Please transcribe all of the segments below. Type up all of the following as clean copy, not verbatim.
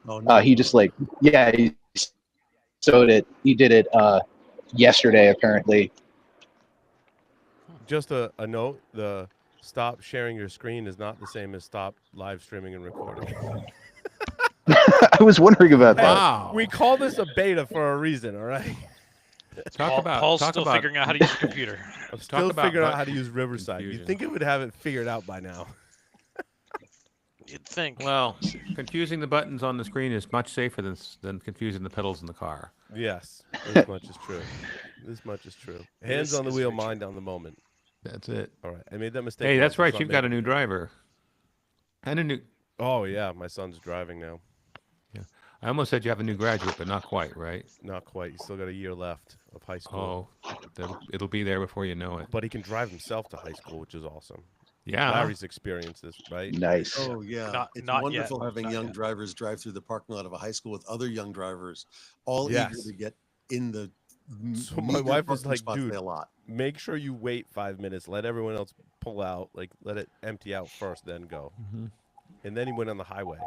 Oh no. He just like, yeah, he sewed it. He did it yesterday, apparently. Just a note: the stop sharing your screen is not the same as stop live streaming and recording. I was wondering about that. Wow. We call this a beta for a reason, all right? Paul's still figuring out how to use a computer. I'm still about figuring out button how to use Riverside. confusion. You'd think it would have it figured out by now. You'd think. Well, confusing the buttons on the screen is much safer than confusing the pedals in the car. Yes, this much is true. This much is true. Hands This on the is wheel, very mind on the moment. That's it. All right, I made that mistake. Hey, once, that's right. so I'm You've got a making new it. driver. And a new. Oh yeah, my son's driving now. I almost said you have a new graduate, but not quite, right? Not quite. He's still got a year left of high school. Oh, it'll be there before you know it. But he can drive himself to high school, which is awesome. Yeah. Larry's experienced this, right? Nice. Oh yeah, it's not wonderful yet. having Not young yet. drivers drive through the parking lot of a high school with other young drivers, all Yes. eager to get in the. So my meager wife was parking like, spots "Dude, they allot. make sure you wait 5 minutes. Let everyone else pull out. Like, let it empty out first, then go." Mhm. And then he went on the highway.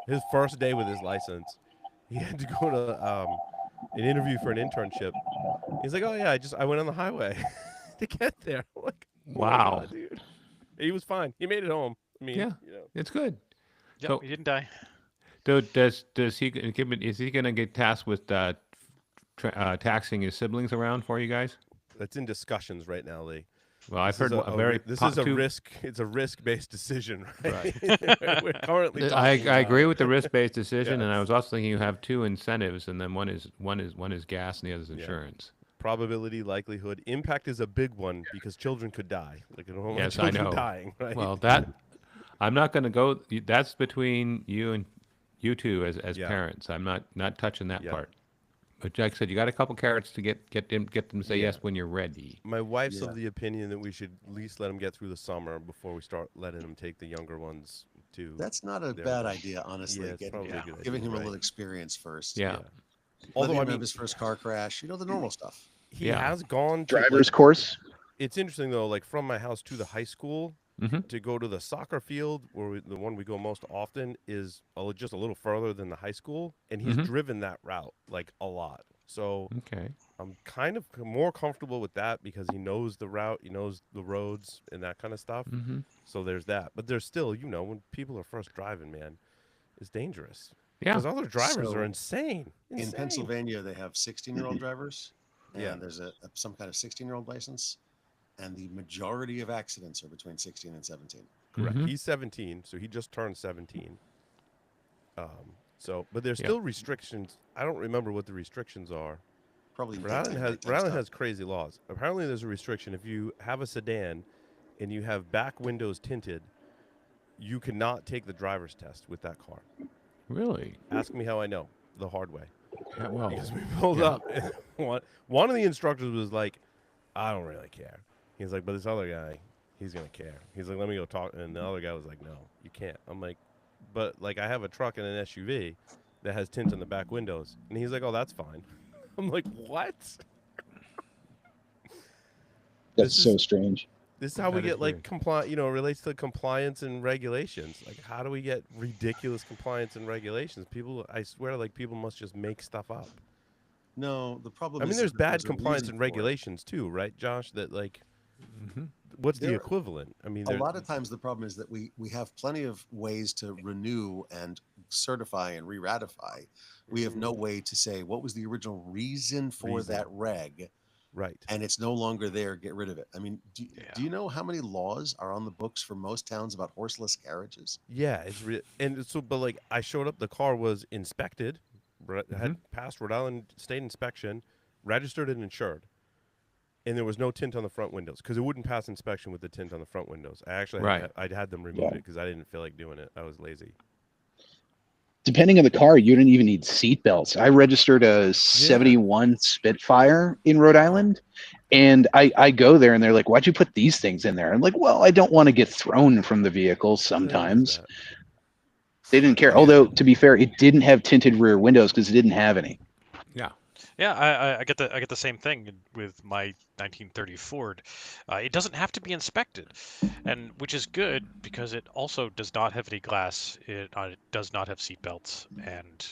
His first day with his license, he had to go to an interview for an internship. He's like, "Oh yeah, I went on the highway to get there." I'm like, "Oh my Wow. God, dude." He was fine. He made it home. I mean, Yeah. you know. It's good. Yep, So- he didn't die. Does he is he going to get tasked with taxing his siblings around for you guys? That's in discussions right now, Lee. Well, I've This heard is a very this po- is a two- risk. It's a risk-based decision, right? Right. We're currently. I talking agree about- with the risk-based decision, and I Yes. was also thinking you have two incentives, and then one is gas, and the other is Yeah. insurance. Probability, likelihood, impact is a big one because children could die. Like, I don't want Yes, I children know. dying, right? Well, that I'm not going to go. That's between you and you two as Yeah. parents. I'm not touching that Yeah. part. But Jack said you got a couple carrots to get them to say Yeah. yes when you're ready. My wife's Yeah. of the opinion that we should at least let them get through the summer before we start letting them take the younger ones to. That's not a There. bad idea, honestly. Yeah, it's probably a good Giving idea, him a right? little experience first. Yeah. Yeah. Letting Although, him I mean, have his first car crash. You know, the normal stuff. he Yeah. has gone to Driver's like, course. It's interesting though, like from my house to the high school, Mhm. to go to the soccer field, where the one we go most often is just a little further than the high school, and he's Mhm. driven that route like a lot. So Okay. I'm kind of more comfortable with that because he knows the route, he knows the roads and that kind of stuff. Mm-hmm. So there's that. But there's still, when people are first driving, man, it's dangerous. Yeah. Because other drivers So, are insane. In Pennsylvania, they have 16-year-old drivers, and Yeah. there's some kind of 16-year-old license, and the majority of accidents are between 16 and 17. Correct. Mhm. He's 17, so he just turned 17. But there's Yeah. still restrictions. I don't remember what the restrictions are. Probably Rhode Island has nighttime Rhode Island stuff. has crazy laws. Apparently, there's a restriction if you have a sedan and you have back windows tinted, you cannot take the driver's test with that car. Really? Ask me how I know the hard way. Yeah, well, Because we pulled yeah. up. And one of the instructors was like, "I don't really care." He's like, "But this other guy, he's gonna care." He's like, "Let me go talk." And the other guy was like, "No, you can't." I'm like, "But like, I have a truck and an SUV that has tint in the back windows," and he's like, "Oh, that's fine." I'm like, "What?" That's This so is- strange. This is how we That is get like weird. it relates to compliance and regulations. Like, how do we get ridiculous compliance and regulations? People, I swear, like people must just make stuff up. No, the problem I mean, is there's that bad a compliance reason and for it. regulations too, right, Josh? That like, Mm-hmm. what's the There- equivalent? I mean, A lot of times the problem is that we have plenty of ways to renew and certify and re-ratify. We have no way to say what was the original reason for Reason. that reg, right? and it's no longer there. Get rid of it. I mean, do you know how many laws are on the books for most towns about horseless carriages? Yeah, but like I showed up, the car was inspected, had passed Rhode Island state inspection, registered and insured, and there was no tint on the front windows because it wouldn't pass inspection with the tint on the front windows. I actually Right. I'd had them remove it because I didn't feel like doing it. I was lazy. Depending on the car, you didn't even need seat belts. I registered a 71 Spitfire in Rhode Island, and I go there and they're like, "Why'd you put these things in there?" I'm like, "Well, I don't want to get thrown from the vehicle sometimes." They didn't care. Although, to be fair, it didn't have tinted rear windows because it didn't have any. Yeah. Yeah, I get the same thing with my 1930 Ford. It doesn't have to be inspected, and which is good because it also does not have any glass. It does not have seat belts, and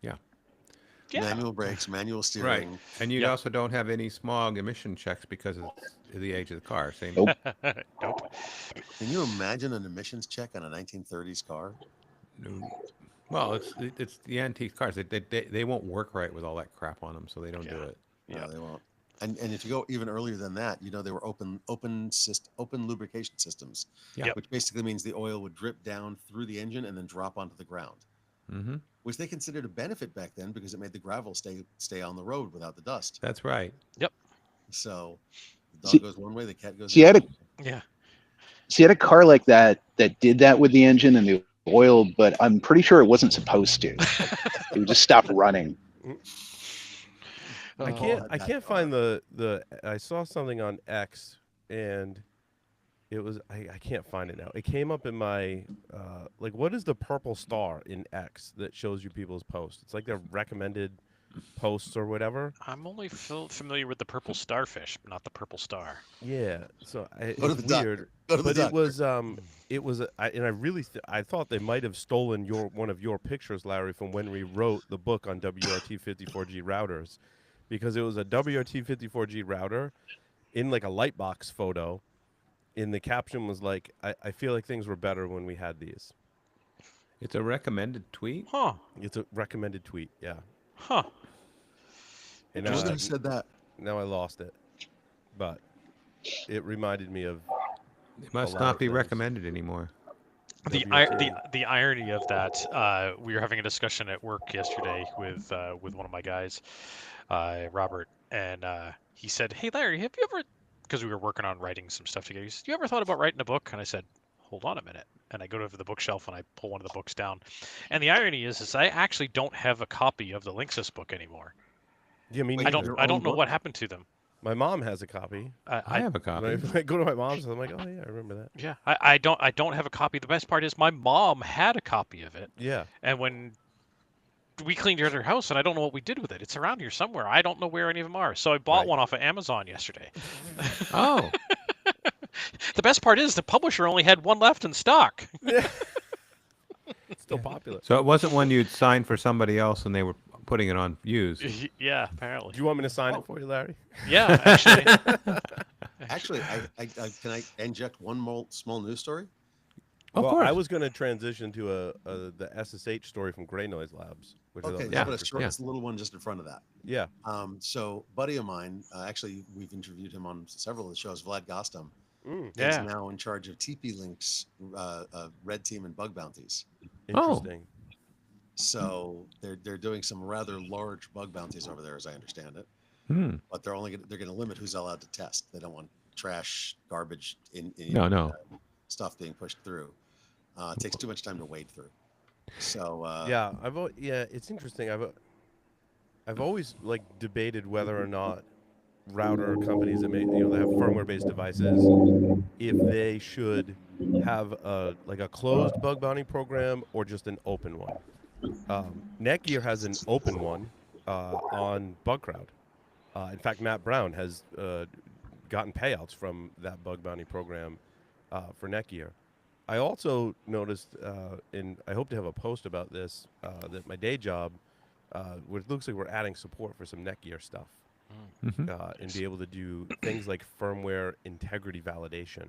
Yeah. yeah, Manual brakes, manual Right. steering. And you Yeah. also don't have any smog emission checks because of the age of the car. Same. Nope. nope. Can you imagine an emissions check on a 1930s car? Well, it's the antique cars. They won't work right with all that crap on them, so they don't do Yeah. it. No, Yeah. they won't. And if you go even earlier than that, they were open lubrication systems, Yeah. Yep. which basically means the oil would drip down through the engine and then drop onto the ground, Mm-hmm. which they considered a benefit back then because it made the gravel stay on the road without the dust. That's right. So the dog See- goes one way, the cat goes See, the I other. had Yeah. See, I had a car like that did that with the engine and the oil, but I'm pretty sure it wasn't supposed to. It would just stop running. I that can't car. find the. I saw something on X, and it was I can't find it now. It came up in my like, what is the purple star in X that shows you people's posts? It's like their recommended posts or whatever. I'm only familiar with the purple starfish, but not the purple star. Yeah, so Go to it's the doctor. weird. Go to the But doctor. it was and I really I thought they might have stolen one of your pictures, Larry, from when we wrote the book on WRT54G routers, because it was a WRT54G router in like a lightbox photo. In the caption was like, I feel like things were better when we had these. It's a recommended tweet. Huh. It's a recommended tweet, yeah. Huh. And Just now, who said that? now I lost it, but it reminded me of It must lot not of be things. recommended anymore. The irony of that, we were having a discussion at work yesterday with one of my guys, Robert, and he said, "Hey Larry, have you ever?" Because we were working on writing some stuff together. He said, "You ever thought about writing a book?" And I said, "Hold on a minute." And I go to the bookshelf and I pull one of the books down. And the irony is I actually don't have a copy of the Linksys book anymore. Yeah, me Wait, neither. your I own don't know book? what happened to them. My mom has a copy. I have a copy. When I go to my mom's, I'm like, oh yeah, I remember that. Yeah, I don't have a copy. The best part is my mom had a copy of it, Yeah. and when we cleaned out her house, and I don't know what we did with it. It's around here somewhere. I don't know where any of them are. So I bought Right. one off of Amazon yesterday. Oh, The best part is the publisher only had one left in stock. It's still popular. so it wasn't one you'd signed for somebody else and they were putting it on views. Yeah, apparently. Do you want me to sign it for you, Larry? Yeah, actually. Actually, can I inject one more small news story? Of well, course. I was going to transition to the SSH story from Gray Noise Labs. Which I thought Okay, was yeah, Yeah, but it's, interesting. it's a little one just in front of that. Yeah. So, buddy of mine, actually, we've interviewed him on several of the shows. Vlad Gostom Mm, is Yeah. now in charge of TP-Link's Red Team and Bug Bounties. interesting. So they're doing some rather large bug bounties over there, as I understand it. Hmm. But they're going to limit who's allowed to test. They don't want trash, garbage, No. stuff being pushed through. It takes too much time to wade through. So Yeah, it's interesting. I've always like debated whether or not router companies that make that have firmware-based devices, if they should have a closed bug bounty program or just an open one. Netgear has an open one on BugCrowd. In fact, Matt Brown has gotten payouts from that bug bounty program for Netgear. I also noticed, and I hope to have a post about this, that my day job, where it looks like we're adding support for some Netgear stuff, Mhm. and be able to do things like firmware integrity validation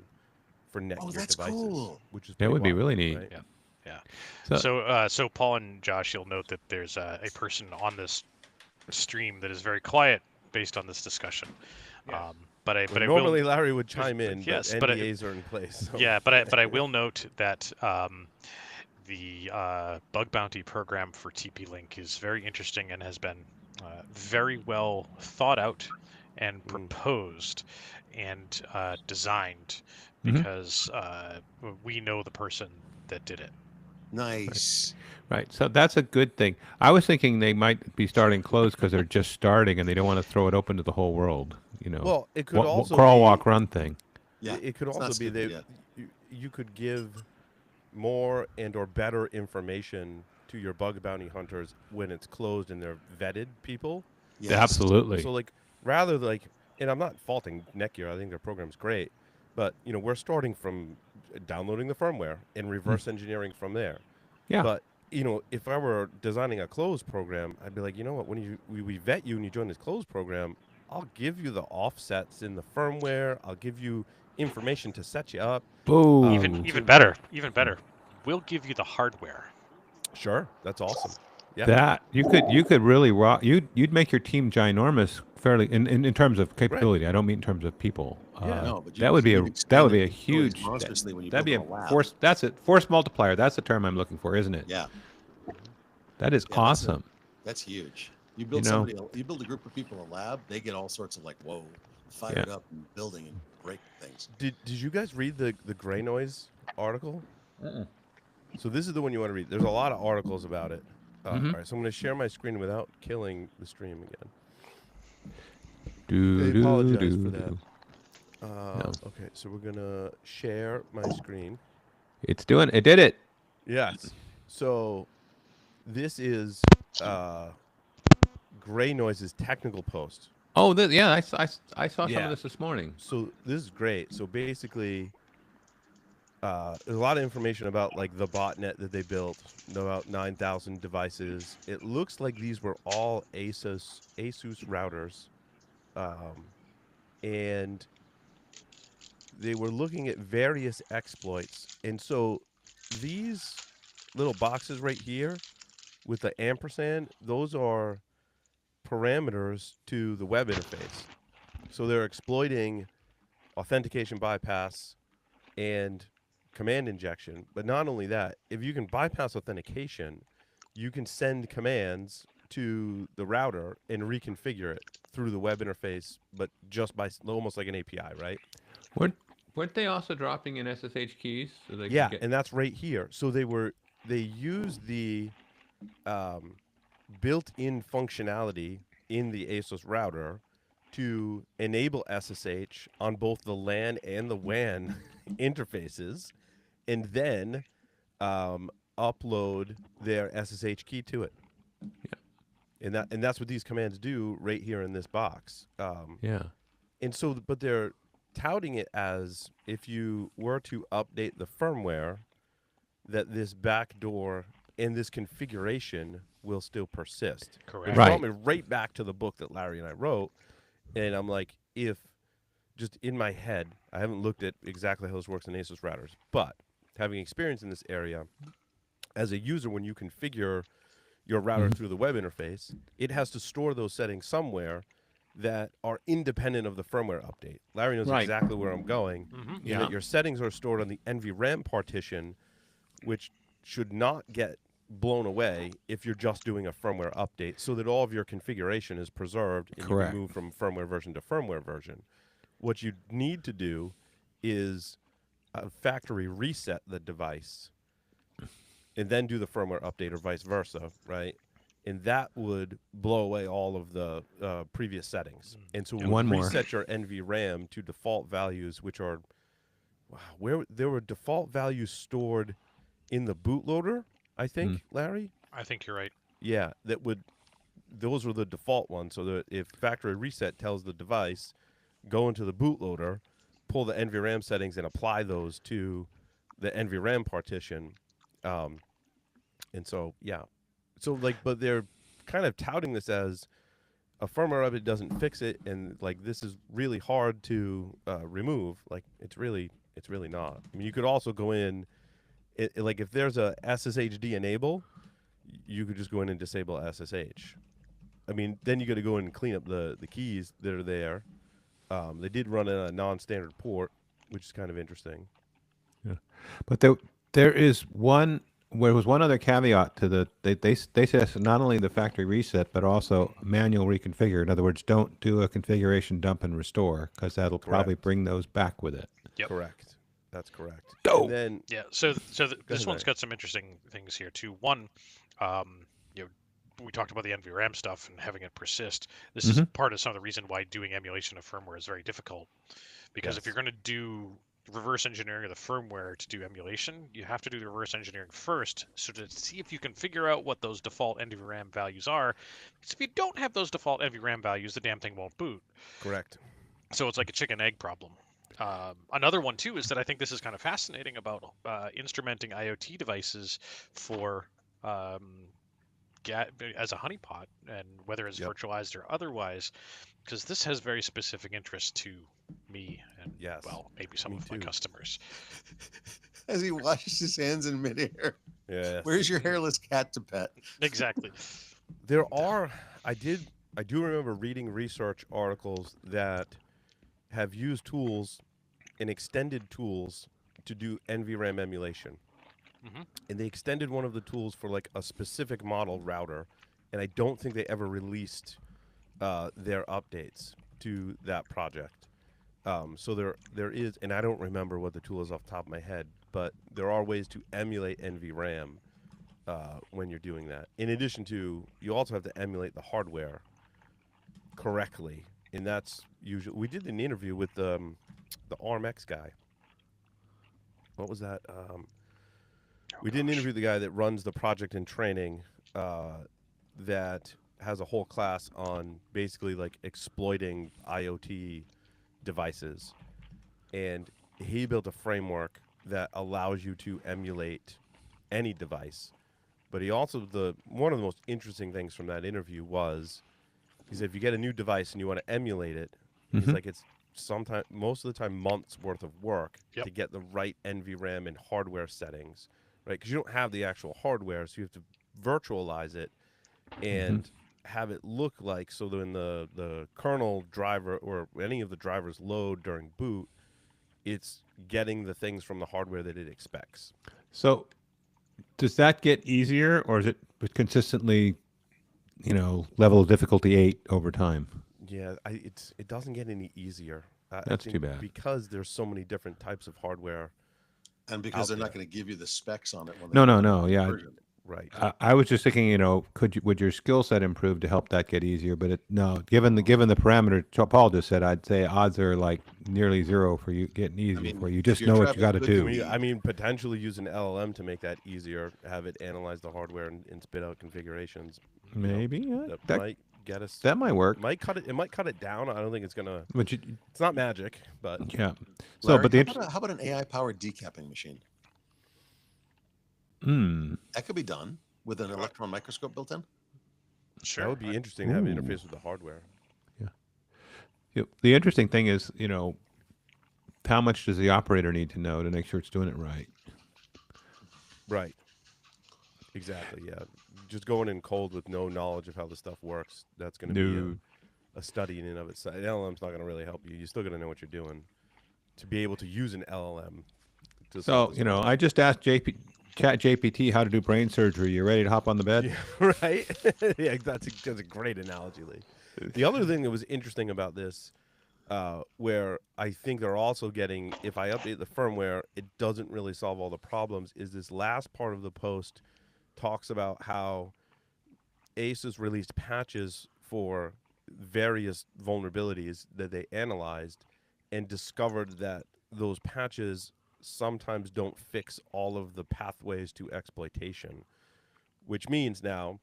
for Netgear that's devices, cool. which is That would pretty be really wild, neat. right? Yeah. So Paul and Josh, you'll note that there's a person on this stream that is very quiet based on this discussion. Yes. But I Normally will. Larry would chime in, yes, but but NDAs are in place. So. Yeah, but I will note that the bug bounty program for TP-Link is very interesting and has been very well thought out and proposed and designed Mhm. because we know the person that did it. nice. Right. So that's a good thing. I was thinking they might be starting closed because they're just starting and they don't want to throw it open to the whole world. You know, Well, it could also crawl, be, walk, run thing. Yeah, It could it's not also be stupid that yet. you could give more and or better information to your bug bounty hunters when it's closed and they're vetted people, Yes. Absolutely. So like rather like, and I'm not faulting Netgear. I think their program's great, but we're starting from downloading the firmware and reverse engineering from there. Yeah. But if I were designing a closed program, I'd be like, you know what? When we vet you and you join this closed program, I'll give you the offsets in the firmware. I'll give you information to set you up. Boom. Even better. We'll give you the hardware. Sure, that's awesome. Yeah. That you could really rock. You'd make your team ginormous fairly in terms of capability. I don't mean in terms of people. Yeah. No, but that would be you'd a expand the capabilities huge monstrously when you that'd be build a a lab. force. That's it. Force multiplier. That's the term I'm looking for, isn't it? Yeah, That is Yeah, that's a- awesome. that's huge. You build know- you build a group of people a lab, they get all sorts of like, whoa, fired up and building and breaking things. Did you guys read the Gray Noise article? So this is the one you want to read. There's a lot of articles about it. All right, so I'm going to share my screen without killing the stream again. I apologize for that. Okay, so we're gonna share my screen. It did it. Yes. So this is Gray Noise's technical post. Oh, yeah. I saw some Yeah. of this morning. So this is great. So basically, there's a lot of information about like the botnet that they built, about 9,000 devices. It looks like these were all ASUS routers, and they were looking at various exploits. And so these little boxes right here with the ampersand, those are parameters to the web interface. So they're exploiting authentication bypass and command injection. But not only that, if you can bypass authentication, you can send commands to the router and reconfigure it through the web interface, but just by almost like an API, right? Weren't they also dropping in SSH keys? So they Yeah, could get... and that's right here. So they used the built-in functionality in the ASUS router to enable SSH on both the LAN and the WAN interfaces, and then upload their SSH key to it. Yeah. And that's what these commands do right here in this box. Yeah. And so, but they're touting it as if you were to update the firmware, that this backdoor and this configuration will still persist. Correct. Which Right. brought me right back to the book that Larry and I wrote. And I'm like, if just in my head, I haven't looked at exactly how this works in ASUS routers, but having experience in this area, as a user, when you configure your router through the web interface, it has to store those settings somewhere that are independent of the firmware update. Larry knows Right. exactly where I'm going. Mm-hmm. In Yeah. that your settings are stored on the NVRAM partition, which should not get blown away if you're just doing a firmware update, so that all of your configuration is preserved and Correct. you can move from firmware version to firmware version. What you need to do is factory reset the device and then do the firmware update, or vice versa, right? And that would blow away all of the previous settings. And so And one more. reset your NVRAM to default values, which are where there were default values stored in the bootloader, I think, Larry? I think you're right. Yeah, those were the default ones. So that if factory reset tells the device, go into the bootloader, pull the NVRAM settings and apply those to the NVRAM partition. And so, yeah. So, like, but they're kind of touting this as a firmware update doesn't fix it, and, like, this is really hard to remove. Like, it's really not. I mean, you could also go in, like, if there's a SSHD enable, you could just go in and disable SSH. I mean, then you got to go in and clean up the keys that are there. They did run a non-standard port, which is kind of interesting. But there was one other caveat to they said not only the factory reset but also manual reconfigure. In other words, don't do a configuration dump and restore, because that'll probably Correct. bring those back with it. Yep. Correct. That's correct. Dope. And then Yeah. So this ahead, one's Larry. got some interesting things here too. One, we talked about the NVRAM stuff and having it persist. This is part of some of the reason why doing emulation of firmware is very difficult, because if Yes. you're going to do reverse engineering of the firmware to do emulation. You have to do the reverse engineering first, so to see if you can figure out what those default NVRAM values are. Because if you don't have those default NVRAM values, the damn thing won't boot. Correct. So it's like a chicken egg problem. Another one too is that I think this is kind of fascinating about instrumenting IoT devices for as a honeypot, and whether it's virtualized or otherwise, because this has very specific interest to me and well, maybe some of my customers. As he washes his hands in midair. Yeah. Where's your hairless cat to pet? Exactly. There are. I do remember reading research articles that have used tools and extended tools to do NVRAM emulation. And they extended one of the tools for like a specific model router, and I don't think they ever released their updates to that project. So there is, and I don't remember what the tool is off the top of my head, but there are ways to emulate NVRAM when you're doing that. In addition to, you also have to emulate the hardware correctly, and that's usually, we did an interview with the ARMX guy. What was that? We did an interview with the guy that runs the project and training that has a whole class on basically like exploiting IoT devices. And he built a framework that allows you to emulate any device. But he also, one of the most interesting things from that interview was, he said if you get a new device and you want to emulate it, he's like, it's sometimes, most of the time, months worth of work to get the right NVRAM and hardware settings. Right, because you don't have the actual hardware, so you have to virtualize it and have it look like, so when the kernel driver or any of the drivers load during boot, it's getting the things from the hardware that it expects. So does that get easier, or is it consistently, level of difficulty 8 over time? Yeah, it doesn't get any easier. That's too bad. Because there's so many different types of hardware. And because they're not going to give you the specs on it. When No. Yeah. Right. I was just thinking, would your skill set improve to help that get easier? But given the parameter Paul just said, I'd say odds are like nearly zero for you getting easy. For you just know what you got to do. I mean, potentially use an LLM to make that easier. Have it analyze the hardware and spit out configurations. Maybe that might get us. That might work. It might cut it down. I don't think it's gonna. But it's not magic, but yeah. So, Larry, but how about an AI-powered decapping machine? That could be done with an electron microscope built in. Sure. That would be interesting to have an interface with the hardware. Yeah. The interesting thing is, how much does the operator need to know to make sure it's doing it right? Right. Exactly. Yeah. Just going in cold with no knowledge of how the stuff works, that's going to be a study in and of itself. An LLM's not going to really help you. You're still going to know what you're doing to be able to use an LLM. So, I just asked ChatGPT how to do brain surgery. You ready to hop on the bed? Yeah, right? Yeah, that's a great analogy, Lee. The other thing that was interesting about this, where I think they're also getting, if I update the firmware, it doesn't really solve all the problems, is this last part of the post talks about how ASUS released patches for various vulnerabilities that they analyzed and discovered that those patches sometimes don't fix all of the pathways to exploitation, which means now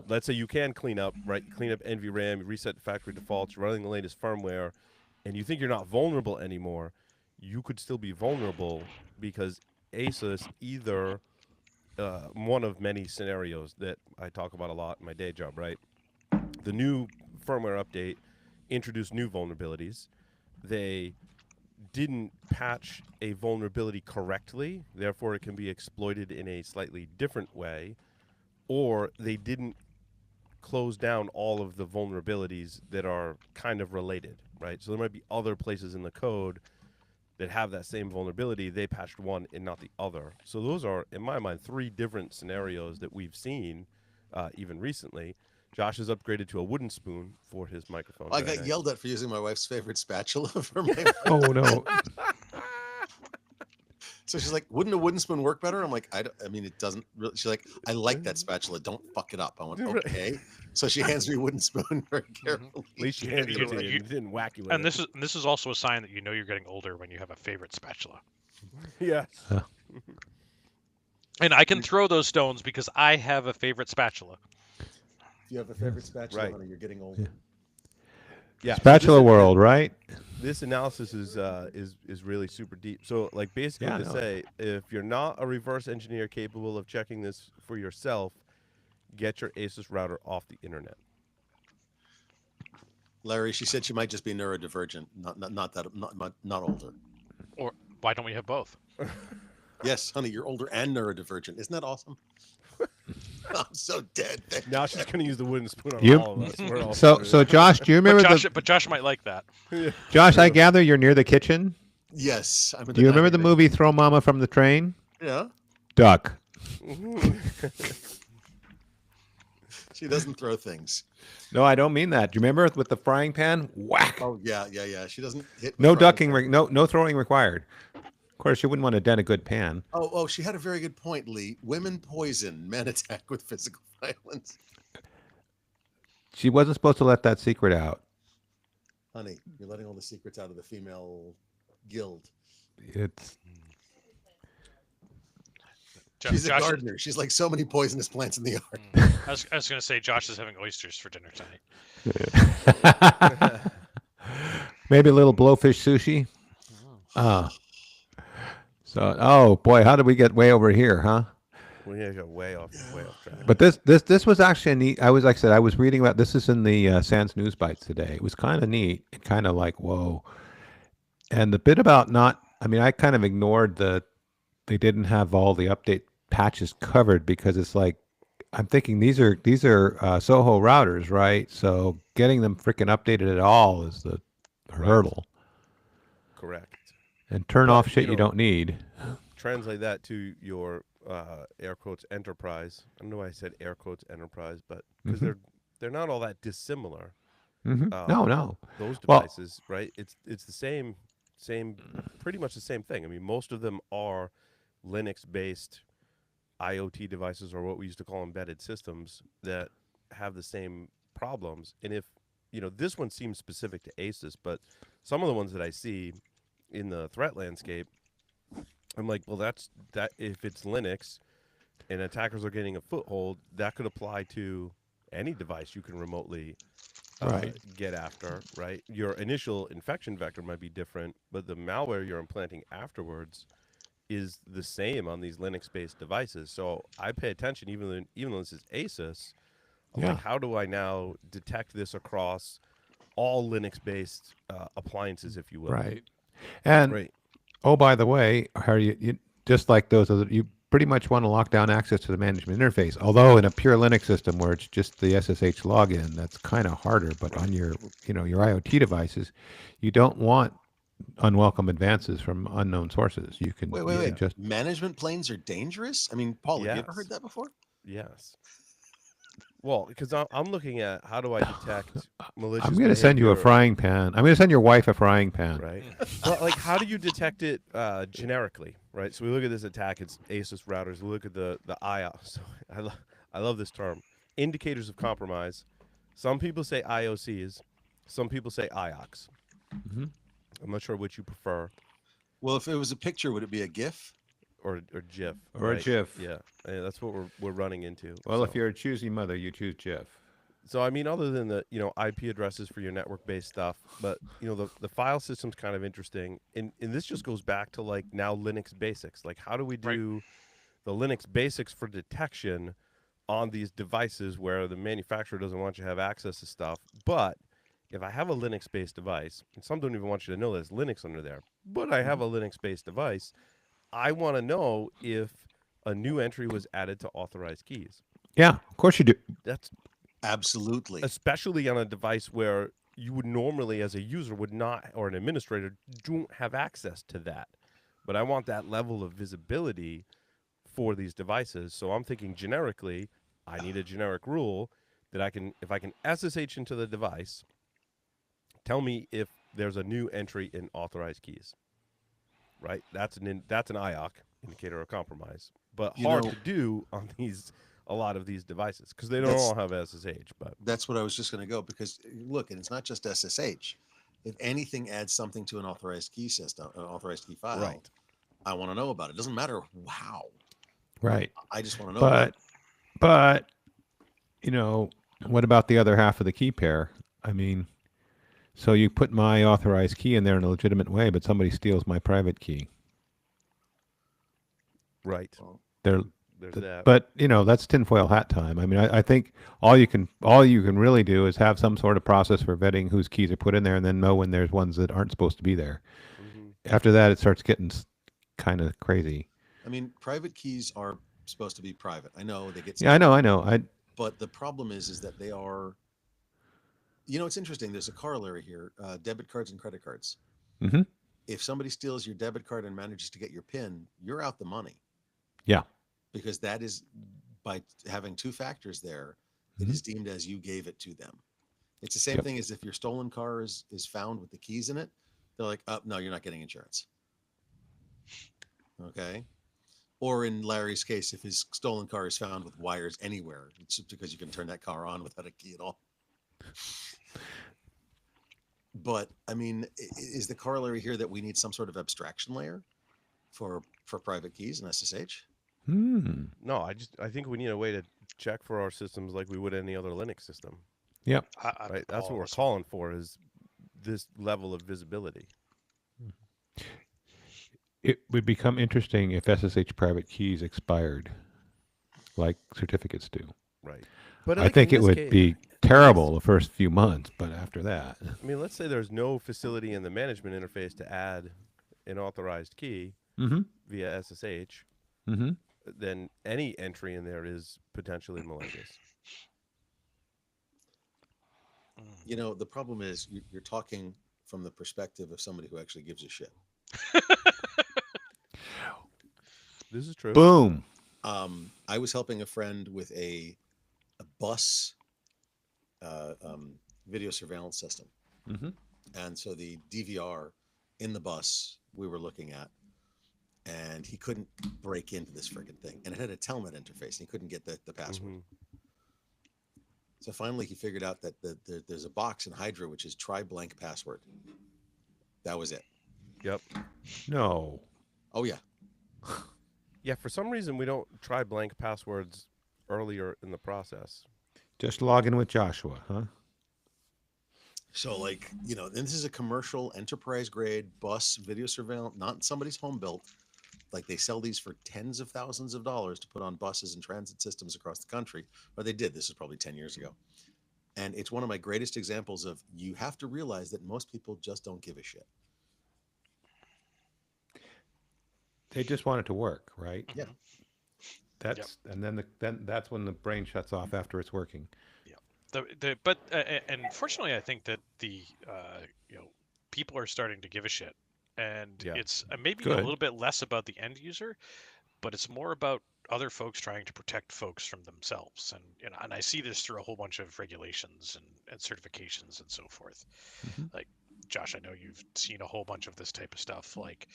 let's say you can clean up NVRAM, reset the factory defaults, running the latest firmware, and you think you're not vulnerable anymore. You could still be vulnerable because ASUS either one of many scenarios that I talk about a lot in my day job, right? The new firmware update introduced new vulnerabilities. They didn't patch a vulnerability correctly, therefore it can be exploited in a slightly different way, or they didn't close down all of the vulnerabilities that are kind of related, right? So there might be other places in the code that have that same vulnerability. They patched one and not the other. So those are, in my mind, 3 different scenarios that we've seen even recently. Josh has upgraded to a wooden spoon for his microphone. I got yelled at for using my wife's favorite spatula for my. Oh no! So she's like, wouldn't a wooden spoon work better? I'm like, I mean, it doesn't really. She's like, I like that spatula. Don't fuck it up. I went, okay. So she hands me a wooden spoon very carefully. At least she handed it to you. It didn't whack you with And it. this is also a sign that you know you're getting older when you have a favorite spatula. Yeah. And I can throw those stones because I have a favorite spatula. If you have a favorite spatula, Right. honey, you're getting older. Yeah. so Spatula this- world, right? This analysis is really super deep. So like basically Yeah, to no. say, if you're not a reverse engineer capable of checking this for yourself, get your Asus router off the internet. Larry, she said she might just be neurodivergent, not older. Or why don't we have both? Yes, honey, you're older and neurodivergent. Isn't that awesome? I'm so dead. Now she's gonna use the wooden spoon on You- all of us. We're all So screwed. so Josh, do you remember But Josh might like that. Josh? I gather you're near the kitchen. Yes. I'm in Do you remember the dining room. movie Throw Mama from the Train? Yeah. Duck. She doesn't throw things. No, I don't mean that. Do you remember with the frying pan? Whack. Oh yeah. She doesn't hit. No with ducking. frying pan. No throwing required. Of course, you wouldn't want to dent a good pan. Oh, she had a very good point, Lee. Women poison, men attack with physical violence. She wasn't supposed to let that secret out. Honey, you're letting all the secrets out of the female guild. It's She's a Josh, gardener. She's like so many poisonous plants in the yard. I was going to say Josh is having oysters for dinner tonight. maybe a little blowfish sushi. So, oh boy, how did we get way over here, huh? We got way off track. But this was actually a neat. I was like I said, I was reading about this is in the Sans News Bites today. It was kind of neat and kind of like whoa. And the bit about not, I mean, I kind of ignored they didn't have all the update patches covered because it's like I'm thinking these are Soho routers, right? So getting them freaking updated at all is the hurdle. Correct. And turn But, off shit you you know- don't need. Translate that to your air quotes enterprise. I don't know why I said air quotes enterprise, but because Mhm. they're not all that dissimilar. No. Those Well- devices, right? It's the same, pretty much the same thing. I mean, most of them are Linux-based IoT devices, or what we used to call embedded systems, that have the same problems. And if this one seems specific to Asus, but some of the ones that I see in the threat landscape, I'm like, well, that if it's Linux and attackers are getting a foothold, that could apply to any device you can remotely Right. get after, right? Your initial infection vector might be different, but the malware you're implanting afterwards is the same on these Linux-based devices. So I pay attention, even though this is Asus. I'm Yeah. like, how do I now detect this across all Linux-based appliances, if you will? Right. And Right. oh, by the way, Harry, you just like those other, you pretty much want to lock down access to the management interface. Although in a pure Linux system where it's just the SSH login, that's kind of harder. But on your IoT devices, you don't want unwelcome advances from unknown sources. You can you can Wait. just Management planes are dangerous? I mean, Paul, have you ever Yes. heard that before? Yes. Well, because I'm looking at how do I detect malicious I'm going to send you a behavior, frying pan. I'm going to send your wife a frying pan. right? Well, like, how do you detect it generically, right? So we look at this attack. It's Asus routers. We look at the IOS. So I love this term, indicators of compromise. Some people say IOCs. Some people say IOCs. Mhm. I'm not sure which you prefer, Well, if it was a picture, would it be a GIF? or GIF. Or a right? GIF. Yeah, that's what we're running into. Well, if so. you're a choosy mother, you choose Jeff. So I mean, other than the IP addresses for your network-based stuff, but the file system's kind of interesting, and this just goes back to like now Linux basics. Like, how do we do the Linux basics for detection on these devices where the manufacturer doesn't want you to have access to stuff? But if I have a Linux-based device, and some don't even want you to know there's Linux under there, but I have a Linux-based device, I want to know if a new entry was added to authorized keys. Yeah, of course you do. That's Absolutely. especially on a device where you would normally, as a user, would not, or an administrator, don't have access to that. But I want that level of visibility for these devices. So I'm thinking generically, I need a generic rule that if I can SSH into the device, tell me if there's a new entry in authorized keys. right? That's an IOC, indicator of compromise, but You hard know- to do on a lot of these devices because they don't That's- all have SSH. But That's what I was just going to go, because look, and it's not just SSH. If anything adds something to an authorized key system, an authorized key file, right, I want to know about it. Doesn't matter how. Right. I just want to know about it. But you know, what about the other half of the key pair? I mean, so you put my authorized key in there in a legitimate way, but somebody steals my private key. right. They're There's that. But you know, that's tinfoil hat time. I mean, I think all you can really do is have some sort of process for vetting whose keys are put in there, and then know when there's ones that aren't supposed to be there. Mhm. After that, it starts getting kind of crazy. I mean, private keys are supposed to be private. I know they get. Yeah, I know. But the problem is that they are. You know, it's interesting. There's a corollary here: debit cards and credit cards. Mhm. If somebody steals your debit card and manages to get your PIN, you're out the money. Yeah. Because that is, by having two factors there, it Mhm. is deemed as you gave it to them. It's the same Yep. thing as if your stolen car is found with the keys in it. They're like, oh, no, you're not getting insurance. Okay. Or in Larry's case, if his stolen car is found with wires anywhere, it's just because you can turn that car on without a key at all. But I mean, is the corollary here that we need some sort of abstraction layer for private keys and SSH? Hmm. No, I think we need a way to check for our systems like we would any other Linux system. Yep. Right. That's what all we're this- calling for, is this level of visibility. It would become interesting if SSH private keys expired, like certificates do. Right. But I like, think in it this would case- be terrible the first few months, but after that, I mean, let's say there's no facility in the management interface to add an authorized key mm-hmm. via SSH, Mm-hmm. then any entry in there is potentially malicious. You know, the problem is you're talking from the perspective of somebody who actually gives a shit. This is true. Boom. I was helping a friend with a bus video surveillance system. Mm-hmm. And so the DVR in the bus we were looking at, and he couldn't break into this friggin' thing. And it had a telnet interface, and he couldn't get the password. Mhm. So finally he figured out that there's a box in Hydra which is try blank password. That was it. Yep. No. Oh yeah. Yeah, for some reason we don't try blank passwords earlier in the process. Just log in with Joshua, huh? So like, you know, and this is a commercial enterprise grade bus video surveillance, not somebody's home built. Like they sell these for tens of thousands of dollars to put on buses and transit systems across the country. Or they did. This is probably 10 years ago. And it's one of my greatest examples of you have to realize that most people just don't give a shit. They just want it to work, right? Yeah. That's and then that's when the brain shuts off after it's working. And fortunately, I think that the people are starting to give a shit, and Yeah. it's maybe Good. a little bit less about the end user, but it's more about other folks trying to protect folks from themselves. And and I see this through a whole bunch of regulations and certifications and so forth. Mhm. Like Josh, I know you've seen a whole bunch of this type of stuff, like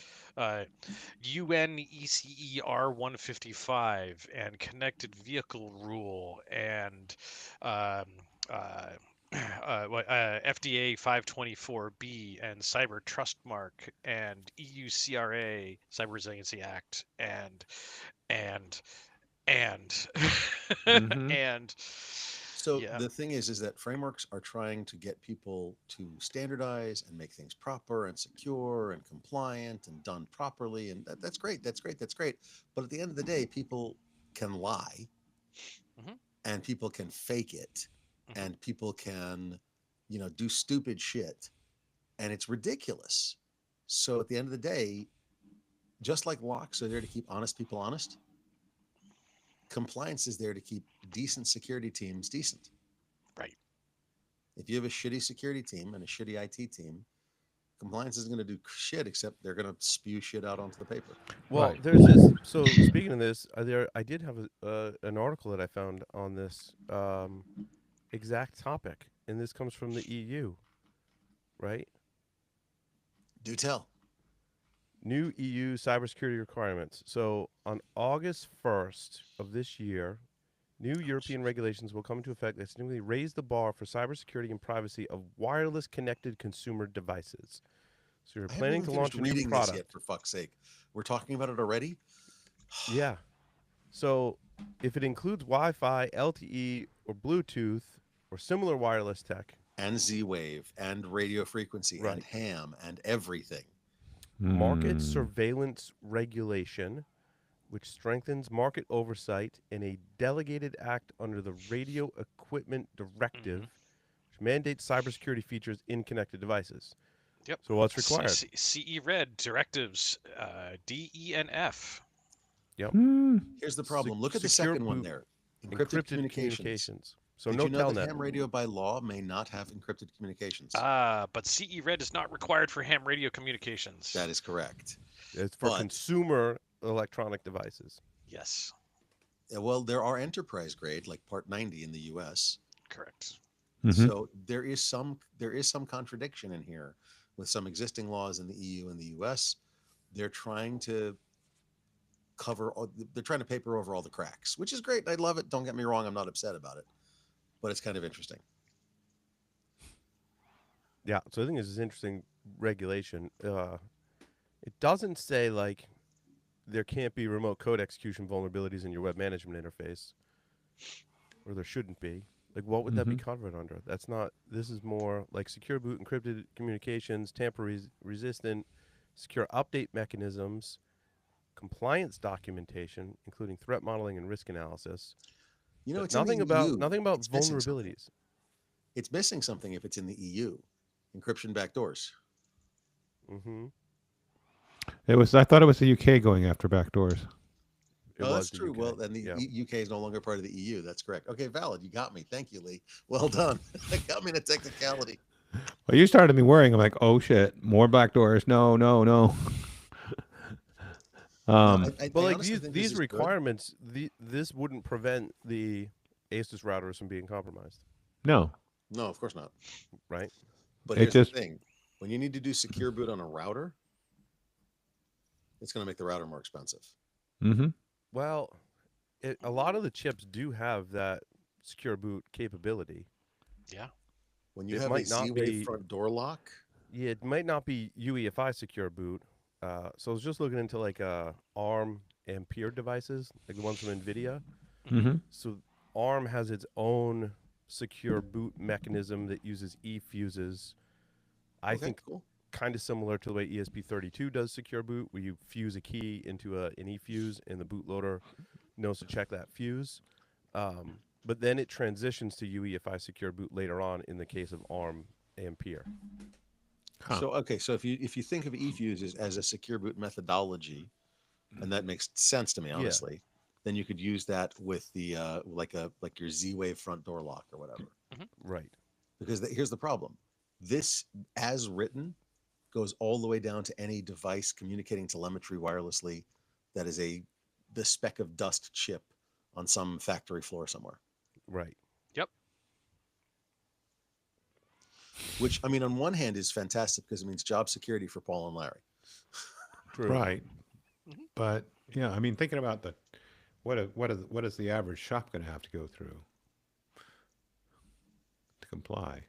UNECER 155 and connected vehicle rule and FDA 524B and Cyber Trust Mark and EU CRA Cyber Resiliency Act and Mhm. and So yeah. the thing is that frameworks are trying to get people to standardize and make things proper and secure and compliant and done properly. And that's great. That's great. That's great. But at the end of the day, people can lie Mhm. and people can fake it Mhm. and people can, you know, do stupid shit. And it's ridiculous. So at the end of the day, just like locks are there to keep honest people honest, compliance is there to keep decent security teams decent. Right. If you have a shitty security team and a shitty IT team, compliance isn't going to do shit except they're going to spew shit out onto the paper. Well, Right. there's this. So speaking of this, I did have an article that I found on this exact topic, and this comes from the EU, right? Do tell. New EU cybersecurity requirements. So on August 1st of this year, new European regulations will come into effect that significantly raise the bar for cybersecurity and privacy of wireless connected consumer devices. So you're I haven't planning even to finished launch a new reading this yet, product. for fuck's sake. We're talking about it already? Yeah. So if it includes Wi-Fi, LTE, or Bluetooth, or similar wireless tech, And Z-Wave, and radio frequency, and Right. ham, and everything. market Mm. surveillance regulation, which strengthens market oversight, and a delegated act under the Radio Equipment Directive, which mandates cybersecurity features in connected devices. Yep. So what's required? CE Red directives D, E, and F. Hmm. Here's the problem. Look at the secure second one boot, there. Encrypted communications. So Did no you know that telnet. ham radio by law may not have encrypted communications? But CE Red is not required for ham radio communications. That is correct. It's for but- consumer electronic devices. Yes, Well, there are enterprise grade, like Part 90 in the U.S. correct. Mhm. So there is some contradiction in here with some existing laws in the EU and the U.S. They're trying to they're trying to paper over all the cracks, which is great. I love it. Don't get me wrong. I'm not upset about it, but it's kind of interesting. Yeah, so I think this is interesting regulation. It doesn't say like there can't be remote code execution vulnerabilities in your web management interface, or there shouldn't be. Like, what would that be covered under? That's not. This is more like secure boot, encrypted communications, tamper-resistant, secure update mechanisms, compliance documentation, including threat modeling and risk analysis. You know, But it's in the nothing EU. about It's missing something. vulnerabilities. It's missing something if it's in the EU. Encryption backdoors. Mm-hmm. I thought it was the UK going after backdoors. Oh, that's true. Well, then the UK is no longer part of the EU. That's correct. Okay, valid. You got me. Thank you, Lee. Well done. That got me in a technicality. Well, you started me worrying. I'm like, oh shit, more backdoors. No, no, no. But like honestly think this these is good. requirements, this wouldn't prevent the ASUS routers from being compromised, No. No, of course not. right? But It here's just- the thing: when you need to do secure boot on a router, it's going to make the router more expensive. Mm-hmm. Well, a lot of the chips do have that secure boot capability. Yeah. When you It have a might not Z-Wave be- front door lock, Yeah, it might not be UEFI secure boot. So I was just looking into like ARM Ampere devices, like the ones from NVIDIA. Mm-hmm. So ARM has its own secure boot mechanism that uses eFuses. I okay, think cool. kind of similar to the way ESP32 does secure boot, where you fuse a key into an eFuse and the bootloader knows to check that fuse. But then it transitions to UEFI secure boot later on in the case of ARM Ampere. Huh. So so if you think of eFuse as a secure boot methodology, and that makes sense to me, honestly, then you could use that with the like your Z-Wave front door lock or whatever. Right. Because here's the problem: this, as written, goes all the way down to any device communicating telemetry wirelessly that is the speck of dust chip on some factory floor somewhere. Right. Which, I mean, on one hand is fantastic because it means job security for Paul and Larry. True. Right. Mhm. But yeah, I mean, thinking about what is the average shop going to have to go through to comply?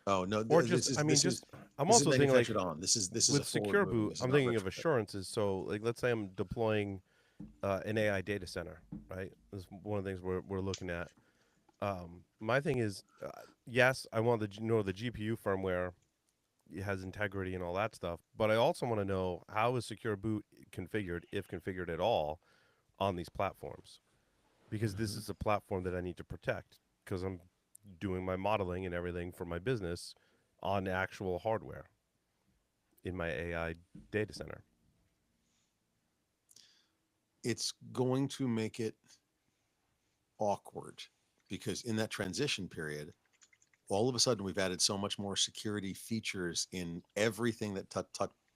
Oh no! Or this just, is- I mean, this just, is- I'm this is also thinking like manufactured on. This is with a secure forward moving. boot, This is I'm not thinking of retrofit. assurances. So, like, let's say I'm deploying an AI data center, right? This is one of the things we're looking at. My thing is, yes, I want the GPU firmware has integrity and all that stuff, but I also want to know how is secure boot configured, if configured at all, on these platforms, because this is a platform that I need to protect because I'm doing my modeling and everything for my business on actual hardware in my AI data center. It's going to make it awkward because in that transition period, all of a sudden we've added so much more security features in everything that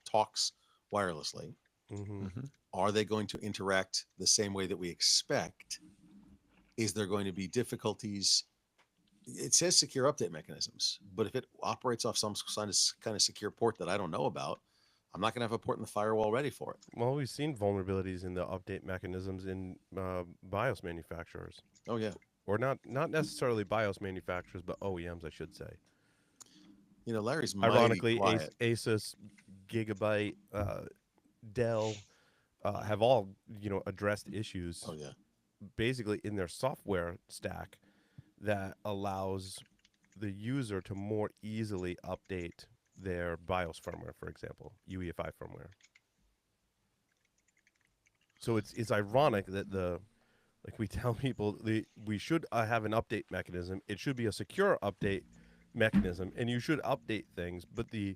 talks wirelessly. Mm-hmm. Are they going to interact the same way that we expect? Is there going to be difficulties? It says secure update mechanisms, but if it operates off some kind of secure port that I don't know about, I'm not going to have a port in the firewall ready for it. Well, we've seen vulnerabilities in the update mechanisms in BIOS manufacturers, Oh yeah. or not necessarily BIOS manufacturers, but OEMs, I should say. You know, Larry's mighty Ironically, quiet. Asus, Gigabyte, Dell have all addressed issues Oh yeah. basically in their software stack that allows the user to more easily update their BIOS firmware, for example, UEFI firmware. So it's ironic that like we tell people we should have an update mechanism. It should be a secure update mechanism, and you should update things. But the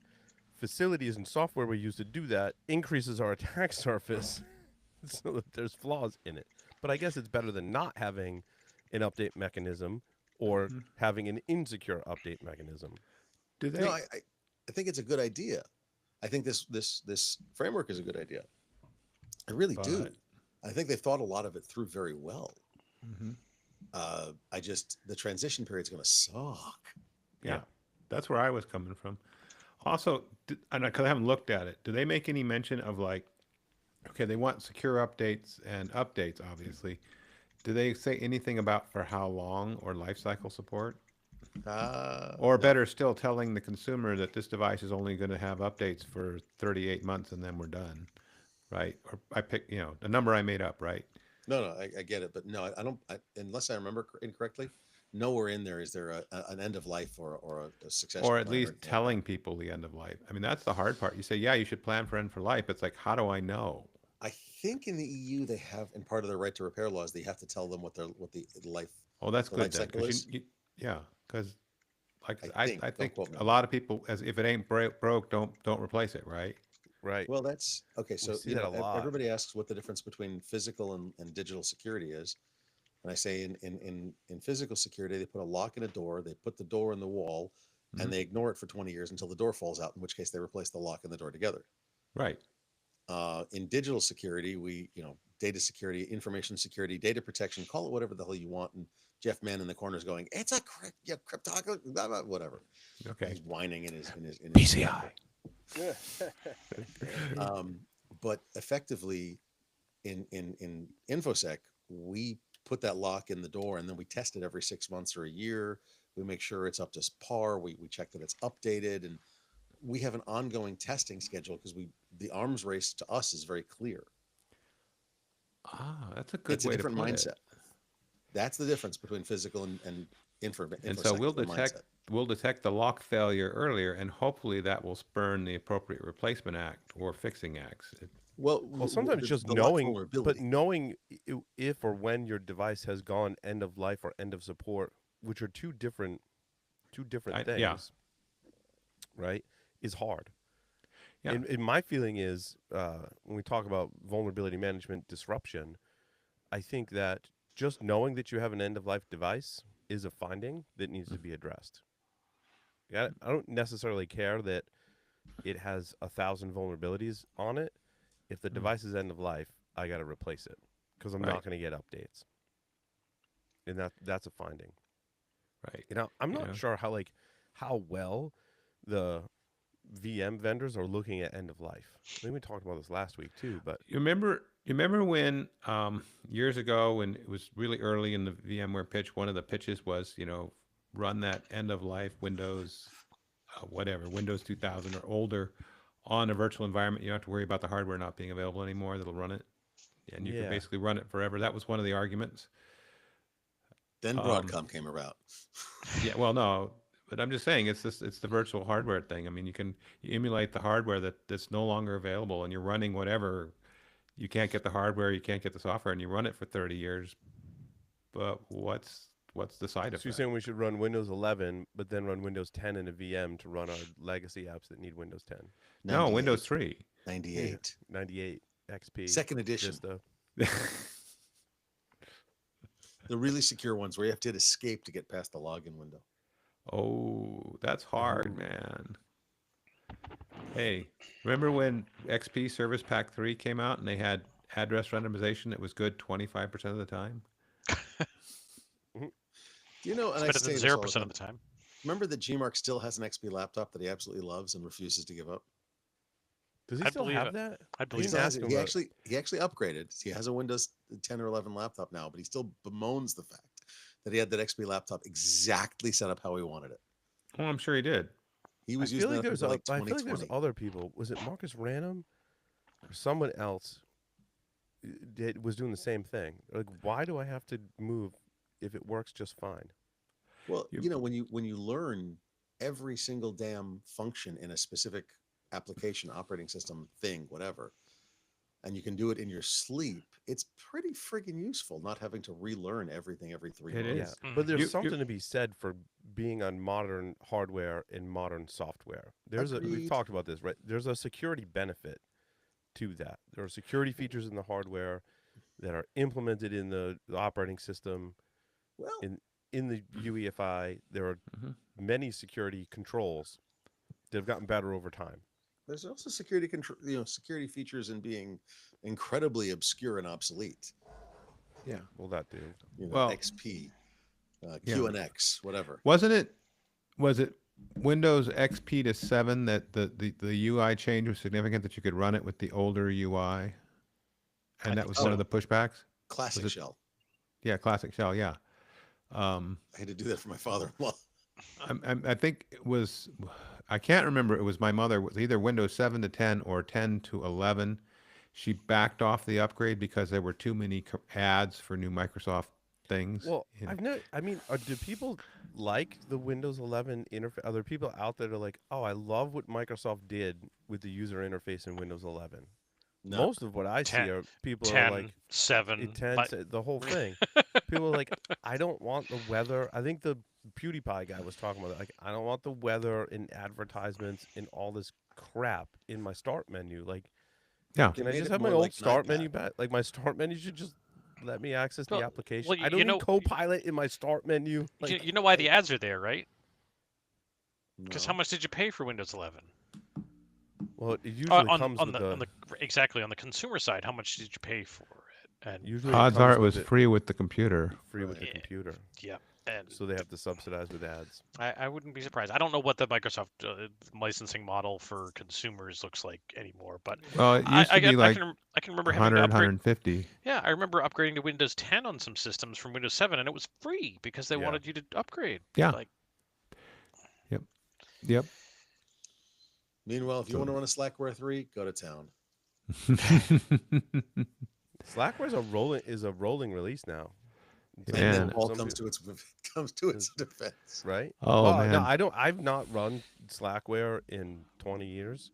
facilities and software we use to do that increases our attack surface, so that there's flaws in it. But I guess it's better than not having an update mechanism or having an insecure update mechanism. Do they? No, I think it's a good idea. I think this framework is a good idea. I really do. But- I think they thought a lot of it through very well. Mhm. The transition period's going to suck. Yeah, that's where I was coming from. Also, because I haven't looked at it, do they make any mention of like, okay, they want secure updates and updates, obviously. Do they say anything about for how long or life cycle support? Or No. better still, telling the consumer that this device is only going to have updates for 38 months and then we're done, right? Or I pick, a number I made up, right? No, I get it, but no, I don't. Unless I remember incorrectly, nowhere in there is there an end of life or a succession Or at plan least anything like that. telling people the end of life. I mean, that's the hard part. You say, yeah, you should plan for end for life. It's like, how do I know? I think in the EU they have, in part of their right to repair laws, they have to tell them what the life. Oh, that's The good life then. cycle 'Cause is? yeah, because like I I think. Don't think quote me a on lot of people, as if it ain't broke, don't replace it, right? Right. Well, that's okay. So see that a lot. everybody asks what the difference between physical and digital security is, and I say in physical security they put a lock in a door, they put the door in the wall, Mhm. and they ignore it for 20 years until the door falls out. In which case they replace the lock and the door together. Right. In digital security, data security, information security, data protection, call it whatever the hell you want. And Jeff Mann in the corner is going, "It's a cryptography, blah, blah, whatever." Okay. He's whining in his PCI. But effectively, in InfoSec, we put that lock in the door, and then we test it every 6 months or a year. We make sure it's up to par. We check that it's updated, and we have an ongoing testing schedule because the arms race to us is very clear. Ah, that's a good It's a way different to put mindset. it. That's the difference between physical and InfoSec. And so is the mindset. we'll detect the lock failure earlier, and hopefully that will spurn the appropriate replacement act or fixing acts. Well, sometimes just the lock knowing, but vulnerability. knowing if or when your device has gone end of life or end of support, which are two different things, yeah. right, is hard. Yeah. And my feeling is when we talk about vulnerability management disruption, I think that just knowing that you have an end of life device is a finding that needs to be addressed. I don't necessarily care that it has 1,000 vulnerabilities on it. If the device is end of life, I got to replace it because I'm Right. not going to get updates. And that's a finding. Right. I'm not Yeah. sure how well the VM vendors are looking at end of life. I think we talked about this last week too, but You remember when years ago, when it was really early in the VMware pitch, one of the pitches was, run that end of life Windows, Windows 2000 or older on a virtual environment. You don't have to worry about the hardware not being available anymore. That'll run it. And you can Yeah. basically run it forever. That was one of the arguments. Then Broadcom came about. Yeah, well, no, but I'm just saying it's the virtual hardware thing. I mean, you emulate the hardware that's no longer available, and you're running whatever. You can't get the hardware, you can't get the software, and you run it for 30 years. But what's the side so effect? you're saying we should run Windows 11, but then run Windows 10 in a VM to run our legacy apps that need Windows 10, No, 98, Windows 3. 98. 98 XP, Second edition. Vista. The really secure ones where you have to hit escape to get past the login window. Oh, that's hard, man. Hey, remember when XP Service Pack 3 came out and they had address randomization that was good 25% of the time? Do you know, and I It's say better than this all 0% the of the time. time. Remember that Gmark still has an XP laptop that he absolutely loves and refuses to give up? Does he I'd still believe have it. that? I I believe didn't it. ask him He about actually upgraded. He has a Windows 10 or 11 laptop now, but he still bemoans the fact that he had that XP laptop exactly set up how he wanted it. Oh, I'm sure he did. He I was feel using like that there's for like I feel like there's 2020. other people. Was it Marcus Random or someone else was doing the same thing? Like, why do I have to move if it works just fine? Well, You- you know, when you learn every single damn function in a specific application, operating system, thing, whatever, and you can do it in your sleep, it's pretty friggin' useful not having to relearn everything every 3 It months. Yeah, is. but there's You- something to be said for being on modern hardware and modern software. We've Agreed. talked about this, right? There's a security benefit to that. There are security features in the hardware that are implemented in the operating system. Well, In the UEFI, there are Mhm. many security controls that have gotten better over time. there's also security control, security features in being incredibly obscure and obsolete. Yeah. Well, that too. Well, XP, yeah. QNX, whatever. Wasn't it? Was it Windows XP to 7 that the UI change was significant, that you could run it with the older UI, I and that think was so. one of the pushbacks? Classic Was it- shell. Yeah, classic shell. Yeah. I had to do that for my father-in-law. I think it was, I can't remember. It was my mother. It was either Windows 7 to 10 or 10 to 11. She backed off the upgrade because there were too many ads for new Microsoft things. Well, in- I've no. I mean, do people like the Windows 11 interface? Are there people out there that are like, oh, I love what Microsoft did with the user interface in Windows 11? No. Most of what I see 10 are people 10, are like 7. 10, but- the whole thing. People are like, I don't want the weather. I think the PewDiePie guy was talking about that. Like, I don't want the weather and advertisements and all this crap in my start menu. Like, Yeah. can They I made just it have my more old like an start iPad. menu back? Like, my start menu should just let me access the Well- application. well, I don't you need know- Copilot in my start menu. Like, you know why the ads are there, right? Because No. how much did you pay for Windows 11? well, it usually on, comes on with the, on the exactly on the consumer side, how much did you pay for it? And usually Odds comes are it with was free with the computer. free with the Yeah. computer, yeah, and so they have to subsidize with ads. I wouldn't be surprised. I don't know what the Microsoft licensing model for consumers looks like anymore, but Well, it used I to be like I can remember having 100, to upgrade. 150. Yeah, I remember upgrading to Windows 10 on some systems from Windows 7, and it was free because they Yeah. wanted you to upgrade. Yeah. Like, Yep. Meanwhile, if you So- want to run a Slackware 3, go to town. Slackware is a rolling release now. It's Yeah. And then Man. Paul some comes people- to its defense. right. Oh, Well, man. no, I don't. I've not run Slackware in 20 years.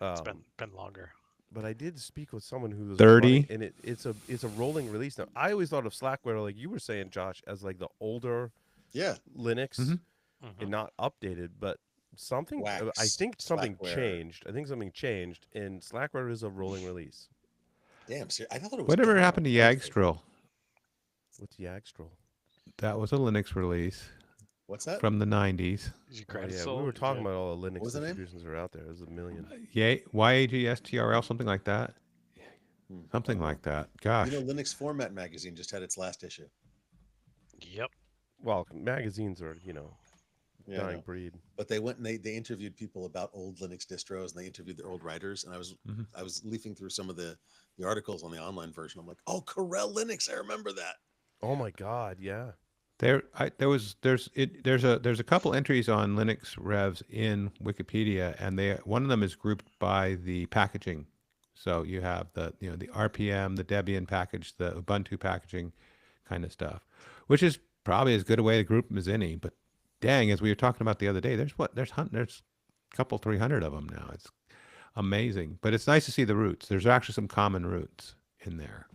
it's been longer. But I did speak with someone who was 30? running, and it's a rolling release now. I always thought of Slackware, like you were saying, Josh, as like the older Yeah. Linux Mhm. Mhm. and not updated. But something, I Wax, think something Slackware. changed. I think something changed, and Slackware is a rolling release. Damn. I thought it was. Whatever gone. happened to Yagstrel? What's Yagstrel? That was a Linux release What's that? from the 90s. Is you Oh, credit yeah, we sold? were Is talking it- about all the Linux was the name? distributions that are out there. There's a million. Yay, YAGSTRL, something like that. Hmm. Something like that. Gosh. You know, Linux Format magazine just had its last issue. Yep. Well, magazines are Yeah, I dying know. breed. But they went and they interviewed people about old Linux distros, and they interviewed their old writers. And Mhm. I was leafing through some of the articles on the online version. I'm like, oh, Corel Linux, I remember that. Oh my God, yeah. There's a couple entries on Linux revs in Wikipedia, and one of them is grouped by the packaging. So you have the RPM, the Debian package, the Ubuntu packaging kind of stuff, which is probably as good a way to group them as any. But dang, as we were talking about the other day, there's a couple 300 of them now. It's amazing, but it's nice to see the roots. There's actually some common roots in there.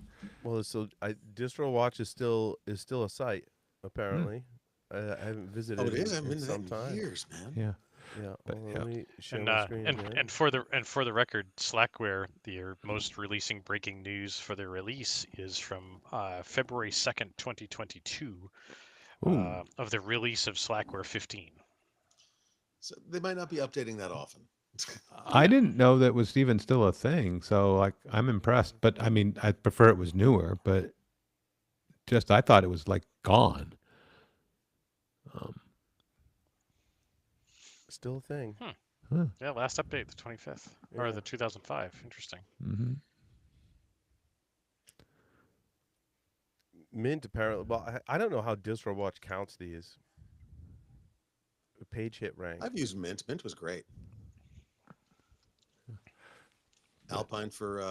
Well, so DistroWatch is still a site apparently. I haven't visited. Oh, it is. I in haven't been to some that in time. years, man. Yeah. Yeah. But, Well, yeah. let me share And, my screen here. and for the record, Slackware, their most releasing breaking news for their release is from February 2nd, 2022, Ooh. of the release of Slackware 15. So they might not be updating that often. I didn't know that was even still a thing. So like I'm impressed, but I mean I prefer it was newer, but just I thought it was like gone. Still a thing. Yeah, last update, the 25th or Yeah. the 2005. Interesting. Mm-hmm. Mint apparently. Well, I don't know how DistroWatch counts these. Page hit rank. I've used Mint. Mint was great. Alpine for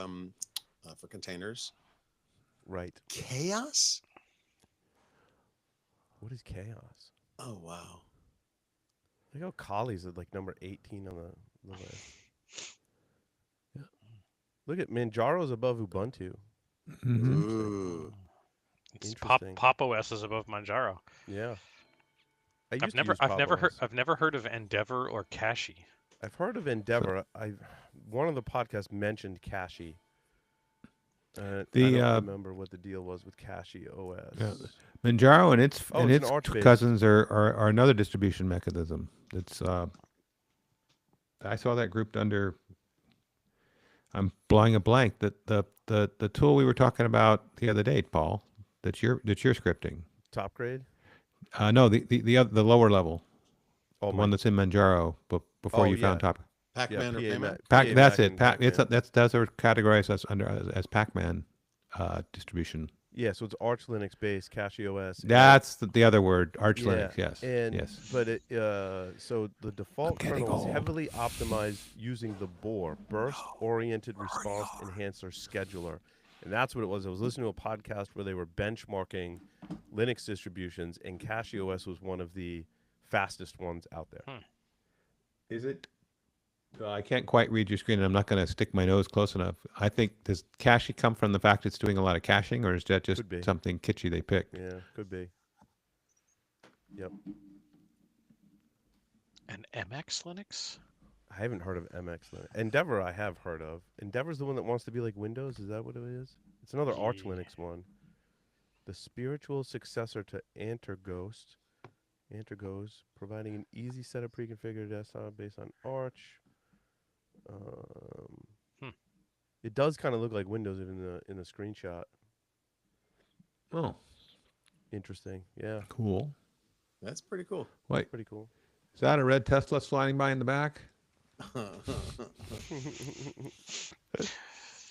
containers. Right. Chaos? What is Chaos? Oh wow. Look how Kali's at like number 18 on the list. Yeah. Look at Manjaro's above Ubuntu. Mm-hmm. Ooh. It's Interesting. Pop OS is above Manjaro. Yeah. I used I've to never use I've Pop! never heard OS. I've never heard of Endeavor or Kashi. I've heard of Endeavor. One of the podcasts mentioned Kashi. I The, don't remember what the deal was with Kashi OS. Yeah. Manjaro and its Oh, and it's an its Arch-based. cousins are another distribution mechanism. It's I saw that grouped under. I'm blowing a blank. That the tool we were talking about the other day, Paul. That's your scripting. Top grade. No, the lower level, Oh, the one that's in Manjaro, but before Oh, you found yeah. top. Pac-Man or PA Payman? Mac- Pac, PA that's Mac it. and Pac, it's Pac-Man. those are categorized as Pac-Man distribution. Yeah, so it's Arch Linux based, Kashi OS. and- That's the other word, Arch Yeah, Linux. Yes, and yes. but it so the default getting kernel is old. heavily optimized using the BOR, Burst Oriented Response Enhancer Scheduler, and that's what it was. I was listening to a podcast where they were benchmarking Linux distributions, and Kashi OS was one of the fastest ones out there. Is it? I can't quite read your screen, and I'm not going to stick my nose close enough. I think, does caching come from the fact it's doing a lot of caching, or is that just Could be. something kitschy they picked? Yeah, could be. Yep, And MX Linux? I haven't heard of MX Linux. Endeavor, I have heard of. Endeavor's the one that wants to be like Windows. Is that what it is? It's another Arch Yeah. Linux one. The spiritual successor to Anterghost. Anterghost, providing an easy set of pre-configured desktop based on Arch. It does kind of look like Windows even in the screenshot. Oh, Interesting. Yeah, cool. That's pretty cool. Wait, pretty cool. is that a red Tesla sliding by in the back?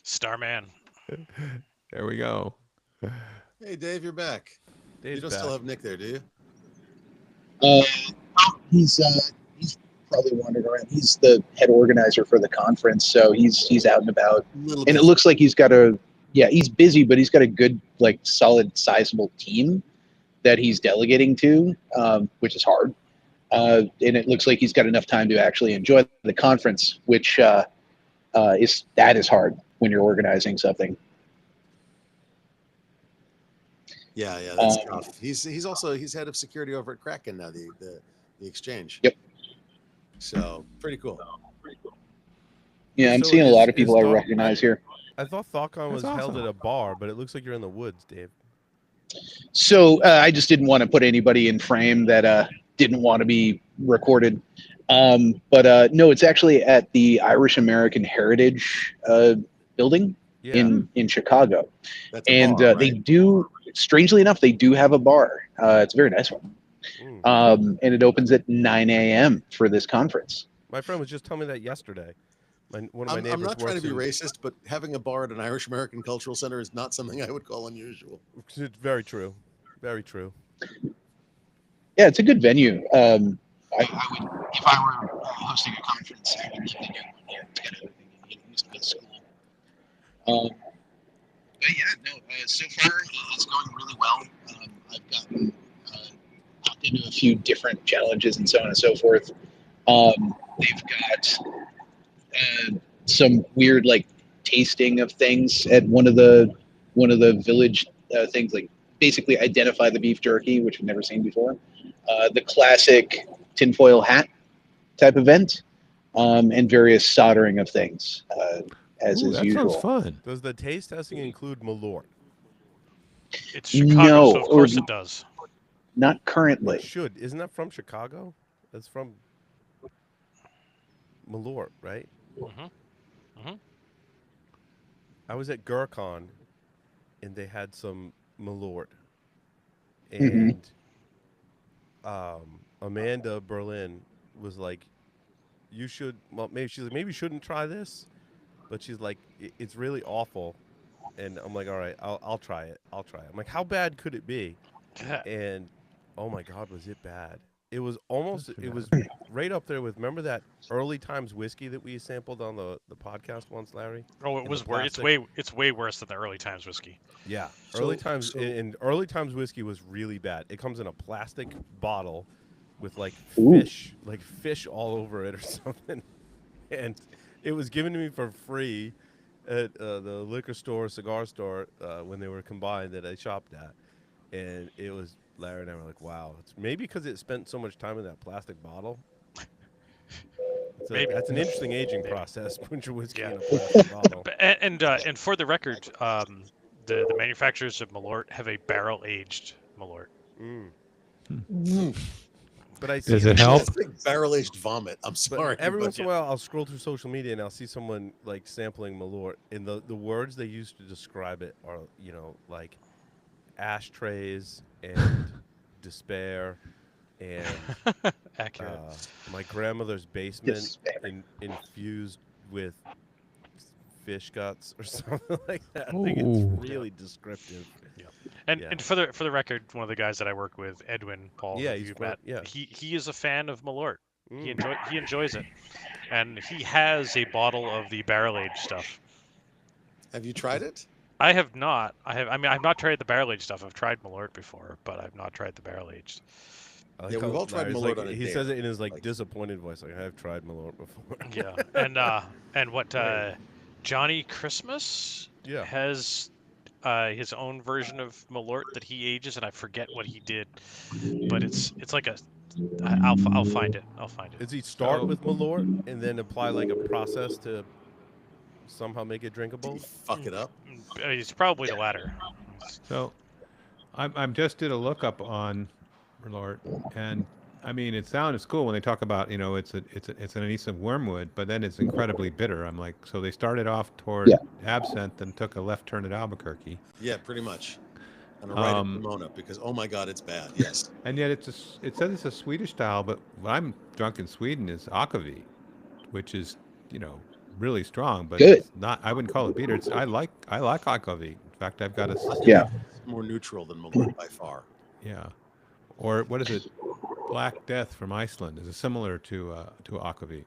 Starman. There we go. Hey, Dave, you're back. Dave's You don't back. still have Nick there, do you? He's probably wandering around. He's the head organizer for the conference, so he's out and about. A little And bit. it looks like he's busy, but he's got a good, like, solid, sizable team that he's delegating to, which is hard. And it looks like he's got enough time to actually enjoy the conference, which is hard when you're organizing something. Yeah, that's tough. He's also head of security over at Kraken now, the exchange. Yep. So pretty cool. Yeah, I'm So seeing a lot of is people I Doc- recognize here. I thought ThoughtCon was That's held awesome. at a bar, but it looks like you're in the woods, Dave. So I just didn't want to put anybody in frame that didn't want to be recorded. But no, it's actually at the Irish American Heritage building Yeah. in Chicago. That's a And bar, they right? do, strangely enough, they do have a bar. It's a very nice one. Mm. And it opens at 9 a.m. for this conference. My friend was just telling me that yesterday. One of my neighbors I'm not trying to be works racist, but having a bar at an Irish American Cultural Center is not something I would call unusual. It's very true. Very true. Yeah, it's a good venue. I would, if I were hosting a conference, I would love to do one here. It's kind of used to be school. But yeah, no. So far, it's going really well. I've gotten hopped into a few different challenges and so on and so forth. They've got some weird, like, tasting of things at one of the village things, like basically identify the beef jerky, which we've never seen before. The classic tinfoil hat type event, and various soldering of things, as Ooh, is that usual. sounds fun. Does the taste testing include Malort? It's Chicago, No, so of or- course it does. Not It currently. should. Isn't that from Chicago? That's from Malort, right? Mm-hmm. I was at GurCon, and they had some Malort, Mhm. and Amanda Berlin was like, you should. Well, maybe she's like, maybe you shouldn't try this, but she's like, it's really awful. And I'm like, all right, I'll try it. I'll try it. I'm like, how bad could it be? And oh my God, was it bad? It was almost. Not too It bad. was right up there with. Remember that early times whiskey that we sampled on the podcast once, Larry? Oh, it in the was worse. plastic. It's way worse than the early times whiskey. Yeah, So- early times so- in early times whiskey was really bad. It comes in a plastic bottle with like Ooh. fish all over it or something, and it was given to me for free at the liquor store, cigar store when they were combined that I shopped at, and it was Larry and I were like, wow, it's maybe because it spent so much time in that plastic bottle. Maybe. That's an interesting aging Maybe. process. Put your whiskey Yeah. in a plastic bottle. And for the record, the manufacturers of Malort have a barrel aged Malort. Mm. But I see Does it that- help? That's like barrel-aged vomit. I'm But sorry. every but- once in a while, I'll scroll through social media and I'll see someone like sampling Malort, and the words they use to describe it are, like ashtrays and despair and Accurate. my grandmother's basement Despair. infused with fish guts or something like that. I think Ooh. it's really descriptive. And yeah. and for the record, one of the guys that I work with, Edwin Paul, Yeah, who he's you've from- met, yeah. he is a fan of Malort. Mm. He enjoys it, and he has a bottle of the barrel aged stuff. Have you tried it? I have not. I mean, I've not tried the barrel aged stuff. I've tried Malort before, but I've not tried the barrel aged. I like Yeah, we've how all tried Larry's Malort like, on a he dare, says it in his like like- disappointed voice, like I've tried Malort before. Yeah, and what Right. Johnny Christmas Yeah. has his own version of Malort that he ages, and I forget what he did, but it's like a. I'll find it. I'll find it. Does he start So- with Malort and then apply like a process to somehow make it Did drinkable? you fuck it up? It's probably the latter. So, I'm just did a lookup on Malort, and I mean, it sounds cool when they talk about it's an anise of wormwood, but then it's incredibly bitter. I'm like, so they started off toward Yeah. absinthe and took a left turn at Albuquerque, Yeah, pretty much. And a right Um, at Pomona because oh my god, it's bad. Yes. and yet it says it's a Swedish style, but what I'm drunk in Sweden is Akavit, which is really strong, but Good. it's not. I wouldn't call it bitter. I like Akavit. In fact, I've got a Yeah. It's more neutral than Malort by far. Yeah, or what is it? Black Death from Iceland is similar to Akavit.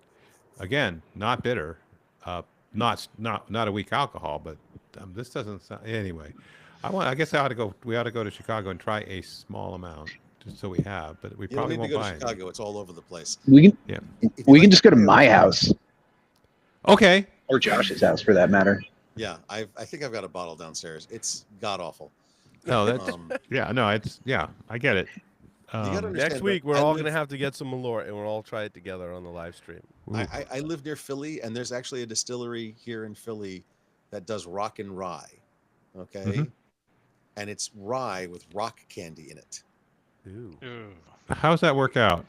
Again, not bitter, not a weak alcohol, but this doesn't sound anyway. I guess we ought to go to Chicago and try a small amount, just so we have. But we You don't probably need to won't go buy to any. Chicago. It's all over the place. We can Yeah. If you we can like- just go to my house Okay. or Josh's house for that matter. Yeah, I think I've got a bottle downstairs. It's god awful. No, that's Um, yeah. No, I get it. gotta Um, understand, Next week but we're I all live- gonna have to get some Malort and we'll all try it together on the live stream. ooh. I live near Philly, and there's actually a distillery here in Philly that does rock and rye. Okay, Mhm. and it's rye with rock candy in it. Ooh. Ooh. How's that work out?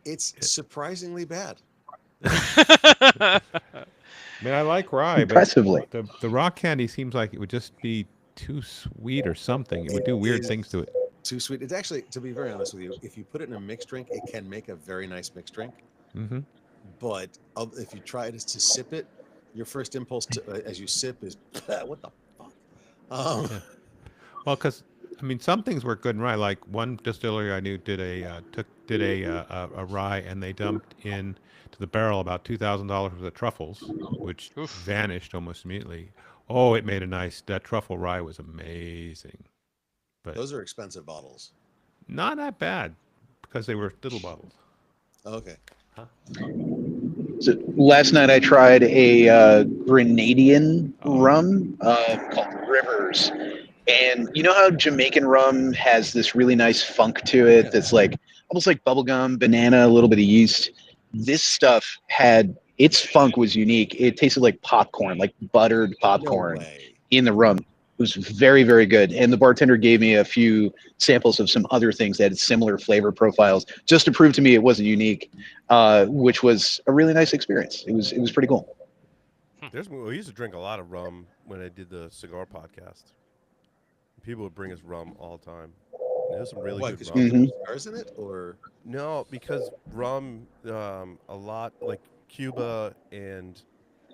It's surprisingly bad. I mean, I like rye, but Impressively. the rock candy seems like it would just be too sweet or something. It would do weird is things to it. Too sweet. It's actually, to be very honest with you, if you put it in a mixed drink, it can make a very nice mixed drink. Mm-hmm. But if you try to sip it, your first impulse as you sip is, what the fuck? Yeah. Well, because I mean, some things work good in rye. Like one distillery I knew did a rye, and they dumped in to the barrel about $2,000 worth of truffles, which Oof. vanished almost immediately. Oh, it made that truffle rye was amazing, but Those are expensive bottles. not that bad because they were little bottles. Okay. So last night I tried a Grenadian Oh. rum called Rivers. And you know how Jamaican rum has this really nice funk to it that's like almost like bubblegum, banana, a little bit of yeast. This stuff its funk was unique. It tasted like popcorn, like buttered popcorn No way. in the rum. It was very, very good. And the bartender gave me a few samples of some other things that had similar flavor profiles just to prove to me it wasn't unique, which was a really nice experience. It was pretty cool. We used to drink a lot of rum when I did the cigar podcast. People would bring us rum all the time. There's some really Why? good Because rum. you put cigars in it, or No, because rum, a lot like Cuba and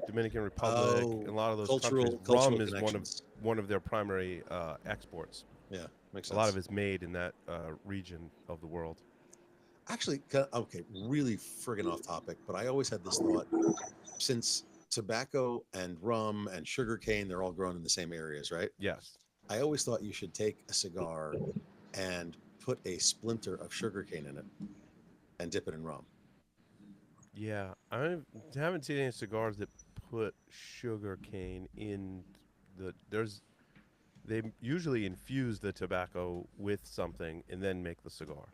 Dominican Republic, Oh, and a lot of those cultural countries, rum is connections. one of their primary exports. Yeah, makes A sense. lot of it's made in that region of the world. Actually, okay, really friggin' off topic, but I always had this thought, since tobacco and rum and sugarcane, they're all grown in the same areas, right? Yes. I always thought you should take a cigar and put a splinter of sugarcane in it and dip it in rum. Yeah, I haven't seen any cigars that put sugar cane in they usually infuse the tobacco with something and then make the cigar.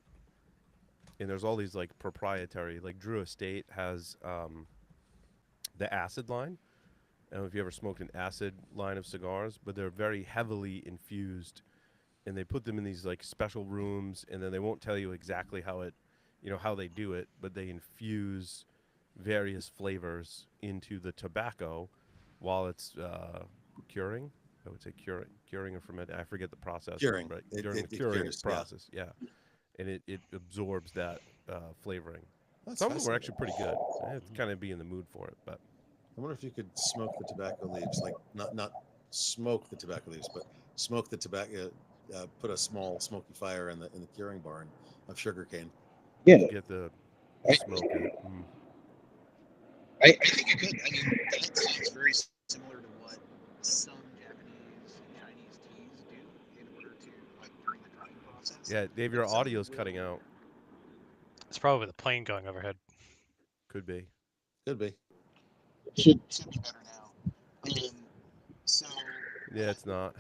And there's all these like proprietary, like Drew Estate has the acid line. I don't know if you ever smoked an acid line of cigars, but they're very heavily infused, and they put them in these like special rooms, and then they won't tell you exactly how they do it, but they infuse various flavors into the tobacco while it's curing. I would say curing or fermenting. I forget the process. Curing. But It- during it- the it curing cures, yeah. process, yeah. And it absorbs that flavoring. That's Some of them are fascinating. actually pretty good. I have to kind of be in the mood for it, but I wonder if you could smoke the tobacco leaves, like not smoke the tobacco leaves, but smoke the tobacco. Put a small smoky fire in the curing barn of sugarcane. Yeah, get the I- smoke in it. I think you could. I mean, that sounds very similar to what some Japanese and Chinese teas do in order to like during the drying process. Yeah, Dave, your audio's cutting out. It's probably the plane going overhead. Could be. Could be. Should be better now. So Yeah, it's not.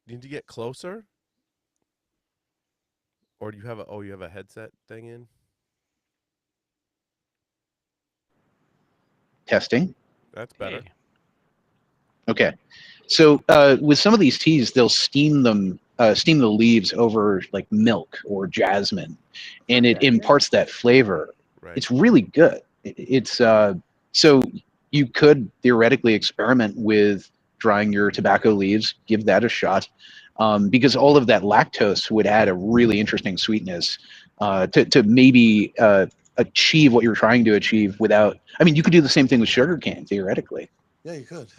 Need to get closer? Or do you have a headset thing in? testing. That's better. Hey, Okay. So with some of these teas, they'll steam them, steam the leaves over like milk or jasmine, and it imparts that flavor. Right. It's really good. It's so you could theoretically experiment with drying your tobacco leaves, give that a shot, because all of that lactose would add a really interesting sweetness to maybe achieve what you're trying to achieve without. I mean, you could do the same thing with sugarcane theoretically. Yeah, you could.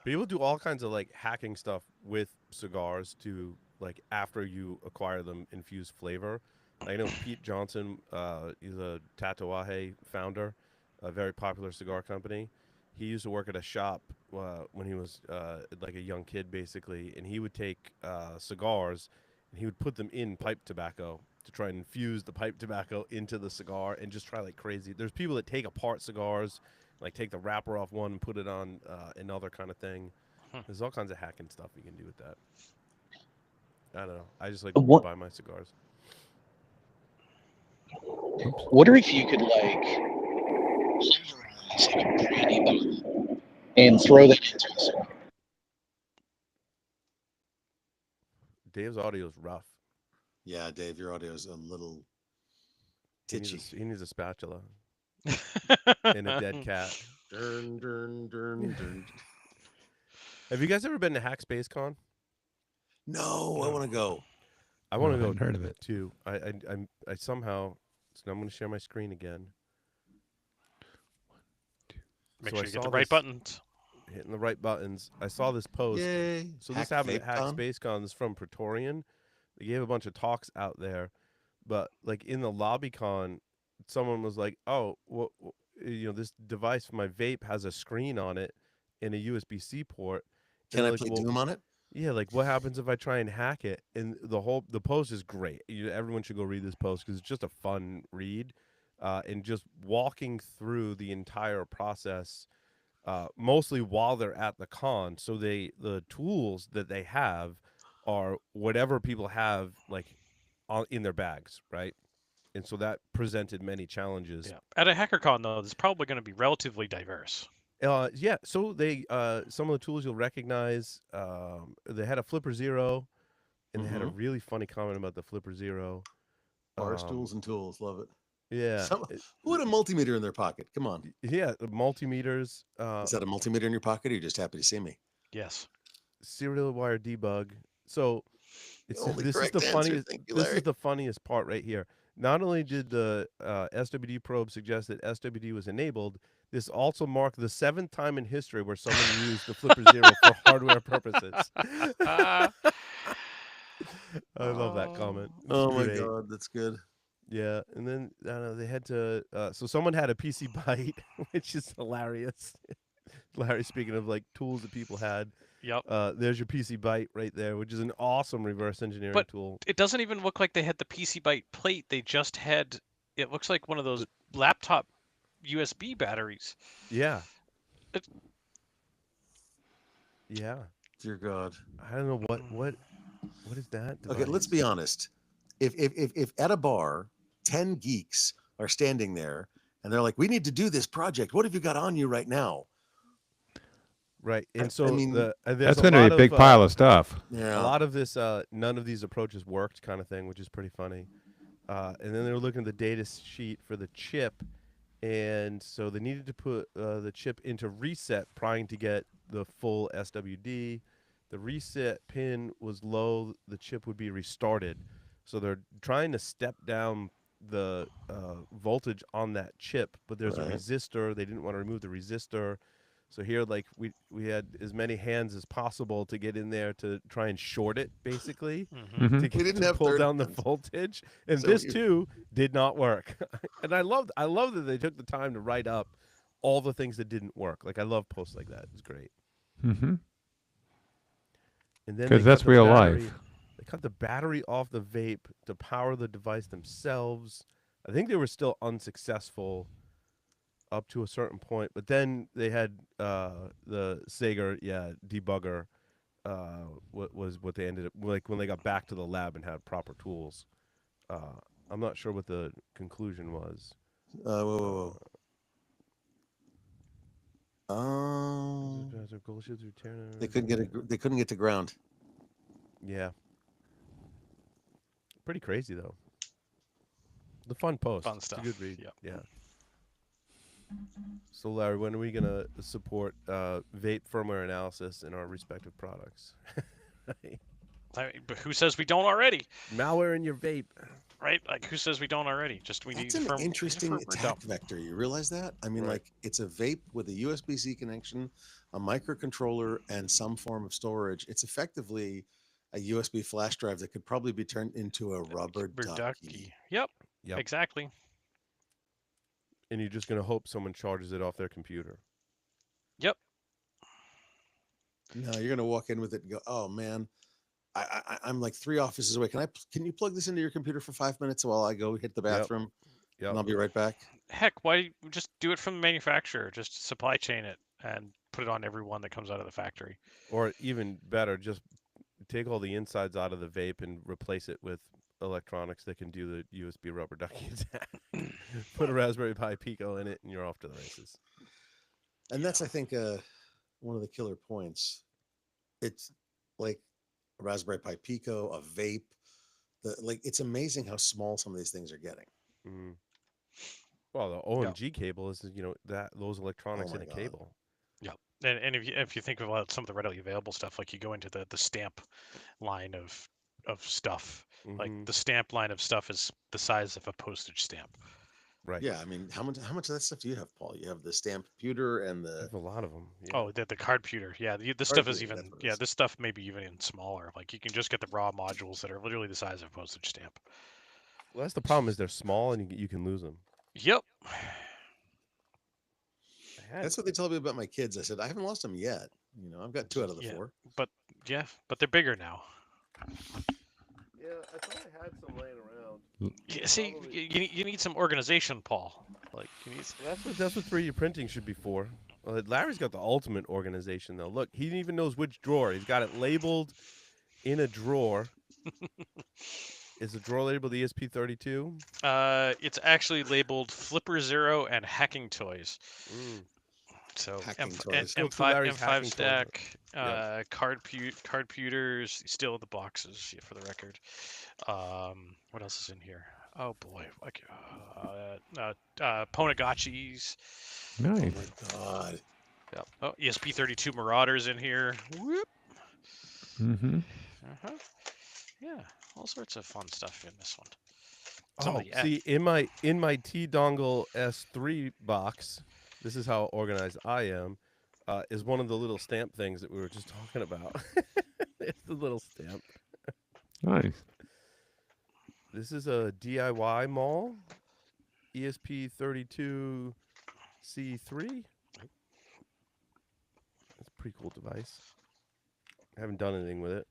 People do all kinds of like hacking stuff with cigars to like after you acquire them infuse flavor. I know Pete Johnson, he's a Tatuaje founder, a very popular cigar company. He used to work at a shop when he was like a young kid, basically, and he would take cigars and he would put them in pipe tobacco to try and infuse the pipe tobacco into the cigar and just try like crazy. There's people that take apart cigars, like take the wrapper off one and put it on another kind of thing. There's all kinds of hacking stuff you can do with that. I don't know. I just like to What- buy my cigars. Wonder if you could like pulverize like a brandy bottle and throw that into the cigar. Dave's audio is rough. Yeah, Dave, your audio is a little He titchy. needs a spatula and a dead cat. Dun, dun, dun, dun. Have you guys ever been to Hack Space Con? No, I want to go. I want to No, I go hadn't heard of it. too. I somehow. So now I'm going to share my screen again. make So sure I you get saw the right this- buttons. Hitting the right buttons. I saw this post. Yay. So this happened at Hack VapeCon? Space Con. This is from Praetorian. They gave a bunch of talks out there, but like in the lobby con, someone was like, "Oh, well, this device for my vape has a screen on it and a USB-C port." And Can they're I like, play "Well, Doom on it? yeah, like what happens if I try and hack it?" And the post is great. Everyone should go read this post because it's just a fun read, and just walking through the entire process, mostly while they're at the con. So the tools that they have are whatever people have like in their bags, right? And so that presented many challenges. Yeah. At a HackerCon though, it's probably going to be relatively diverse. Yeah, so they some of the tools you'll recognize. They had a Flipper Zero, and they had a really funny comment about the Flipper Zero. Bar stools and tools. Love it. Yeah, Who had a multimeter in their pocket? Come on. yeah, the multimeters, Is that a multimeter in your pocket, or are you just happy to see me? Yes. serial wire debug. So The only this is correct the answer. funniest. Thank you, This Larry. is the funniest part right here. Not only did the SWD probe suggest that SWD was enabled, this also marked the 7th time in history where someone used the Flipper Zero for hardware purposes. I love that comment. It's Oh my great. god, that's good. Yeah, and then they had to. So someone had a PC Byte, which is hilarious. Larry, speaking of like tools that people had, Yep. there's your PC Byte right there, which is an awesome reverse engineering But tool. it doesn't even look like they had the PC Byte plate. They just had. It looks like one of those laptop USB batteries. Yeah. It- Yeah. Dear God. I don't know what is that? Okay, let's device? be honest. If at a bar 10 geeks are standing there and they're like, "We need to do this project. What have you got on you right now?" Right, I and so mean, there's That's a going to be lot a big of, pile of stuff. Yeah. a lot of this. None of these approaches worked, kind of thing, which is pretty funny. And then they were looking at the data sheet for the chip, and so they needed to put the chip into reset trying to get the full SWD. The reset pin was low, the chip would be restarted. So they're trying to step down the voltage on that chip, but there's a Right. resistor. They didn't want to remove the resistor. So here, like we had as many hands as possible to get in there to try and short it, basically, Mhm. Mhm. to, get, didn't to have pull third down the hands. voltage. And So this you- too did not work. And I love that they took the time to write up all the things that didn't work. Like I love posts like that. It's great. Mhm. And then 'Cause they that's cut the real battery- life. They cut the battery off the vape to power the device themselves. I think they were still unsuccessful up to a certain point, but then they had the Sega debugger. What was what they ended up like when they got back to the lab and had proper tools. I'm not sure what the conclusion was. Whoa. Oh, they couldn't get to ground. Yeah. Pretty crazy though. The fun post. Fun It's stuff. a good read. Yep. Yeah. So Larry, when are we gonna support vape firmware analysis in our respective products? I mean, but who says we don't already? Malware in your vape. Right? Like, who says we don't already? Just we That's need an interesting firmware attack dump. vector. You realize that? I mean, Right. like it's a vape with a USB-C connection, a microcontroller, and some form of storage. It's effectively a USB flash drive that could probably be turned into a rubber ducky. Yep. Yep. Exactly. And you're just gonna hope someone charges it off their computer. Yep. No, you're gonna walk in with it and go, "Oh man, I'm like 3 offices away. Can you plug this into your computer for 5 minutes while I go hit the bathroom, and I'll Yep. be right back." Heck, why just do it from the manufacturer? Just supply chain it and put it on every one that comes out of the factory. Or even better, just take all the insides out of the vape and replace it with electronics that can do the USB rubber ducky attack. Put a Raspberry Pi Pico in it, and you're off to the races. And that's, I think, one of the killer points. It's like a Raspberry Pi Pico, a vape. It's amazing how small some of these things are getting. Mm. Well, the OMG cable is, those electronics Oh in my a God. cable. And if you think about some of the readily available stuff, like you go into the stamp line of stuff, like Mhm. the stamp line of stuff is the size of a postage stamp. Right. Yeah, I mean, how much of that stuff do you have, Paul? You have the stamp computer and I the have a lot of them. Yeah. Oh, the card pewter. Yeah, this Card stuff is pewter, even that's what it is. this stuff may be even smaller. Like you can just get the raw modules that are literally the size of a postage stamp. Well, that's the problem is they're small and you can lose them. Yep. That's what they told me about my kids. I said, I haven't lost them yet. I've got 2 out of the Yeah. 4. But they're bigger now. Yeah, I thought I had some laying around. Yeah, see, you need some organization, Paul. Like you need. That's what 3D printing should be for. Well, Larry's got the ultimate organization though. Look, he even knows which drawer. He's got it labeled in a drawer. Is the drawer labeled ESP32? It's actually labeled Flipper Zero and Hacking Toys. Mm. Hacking So toys. Go to M5 Larry's hacking toys. stack, Yep. card pewters, still the boxes, yeah, for the record. What else is in here? Oh boy, Ponegachis. Oh Nice. my God. Yep. Oh, ESP32 Marauders in here. Whoop. Mm-hmm. Yeah, all sorts of fun stuff in this one. Some Oh, of the see, in my T dongle S3 box, this is how organized I am. Is one of the little stamp things that we were just talking about. It's the little stamp. Nice. This is a DIY mall, ESP32C3. It's a pretty cool device. I haven't done anything with it.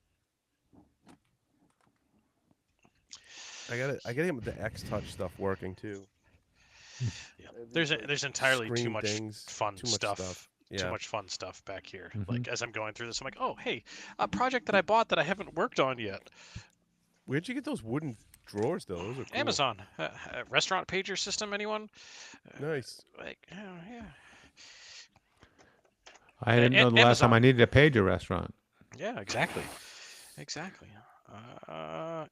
I gotta get the X Touch stuff working too. Yeah. There's entirely too Screen much things, fun too much stuff. Yeah. Too much fun stuff back here. Mhm. Like as I'm going through this, I'm like, oh hey, a project that I bought that I haven't worked on yet. Where'd you get those wooden drawers though? Those are cool. Amazon restaurant pager system. Anyone? Nice. Like oh, yeah. I didn't know the last time I Amazon. needed a pager restaurant. Yeah, exactly. Exactly.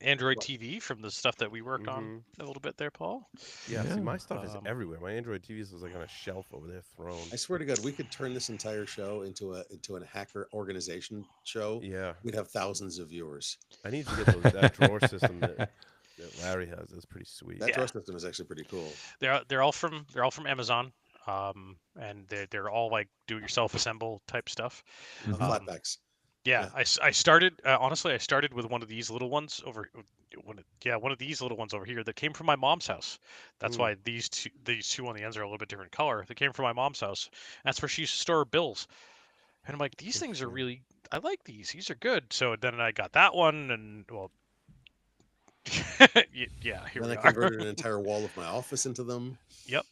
Android TV from the stuff that we worked on a little bit there, Paul. Yeah, see, Yeah. my stuff is everywhere. My Android TV is like on a shelf over there, thrown. I swear to God, we could turn this entire show into an hacker organization show. Yeah, We'd have thousands of viewers. I need to get that drawer system that Larry has. That's pretty sweet. That drawer system is actually pretty cool. They're all from Amazon. And they're all like do-it-yourself assemble type stuff. Flatbacks. Yeah, I started honestly. I started with one of these little ones over, one of these little ones over here that came from my mom's house. That's why these two on the ends are a little bit different color. They came from my mom's house. That's where she used to store her bills. And I'm like, these things are really. I like these. These are good. So then I got that one, and well, yeah. Here Then we I are. converted an entire wall of my office into them. Yep.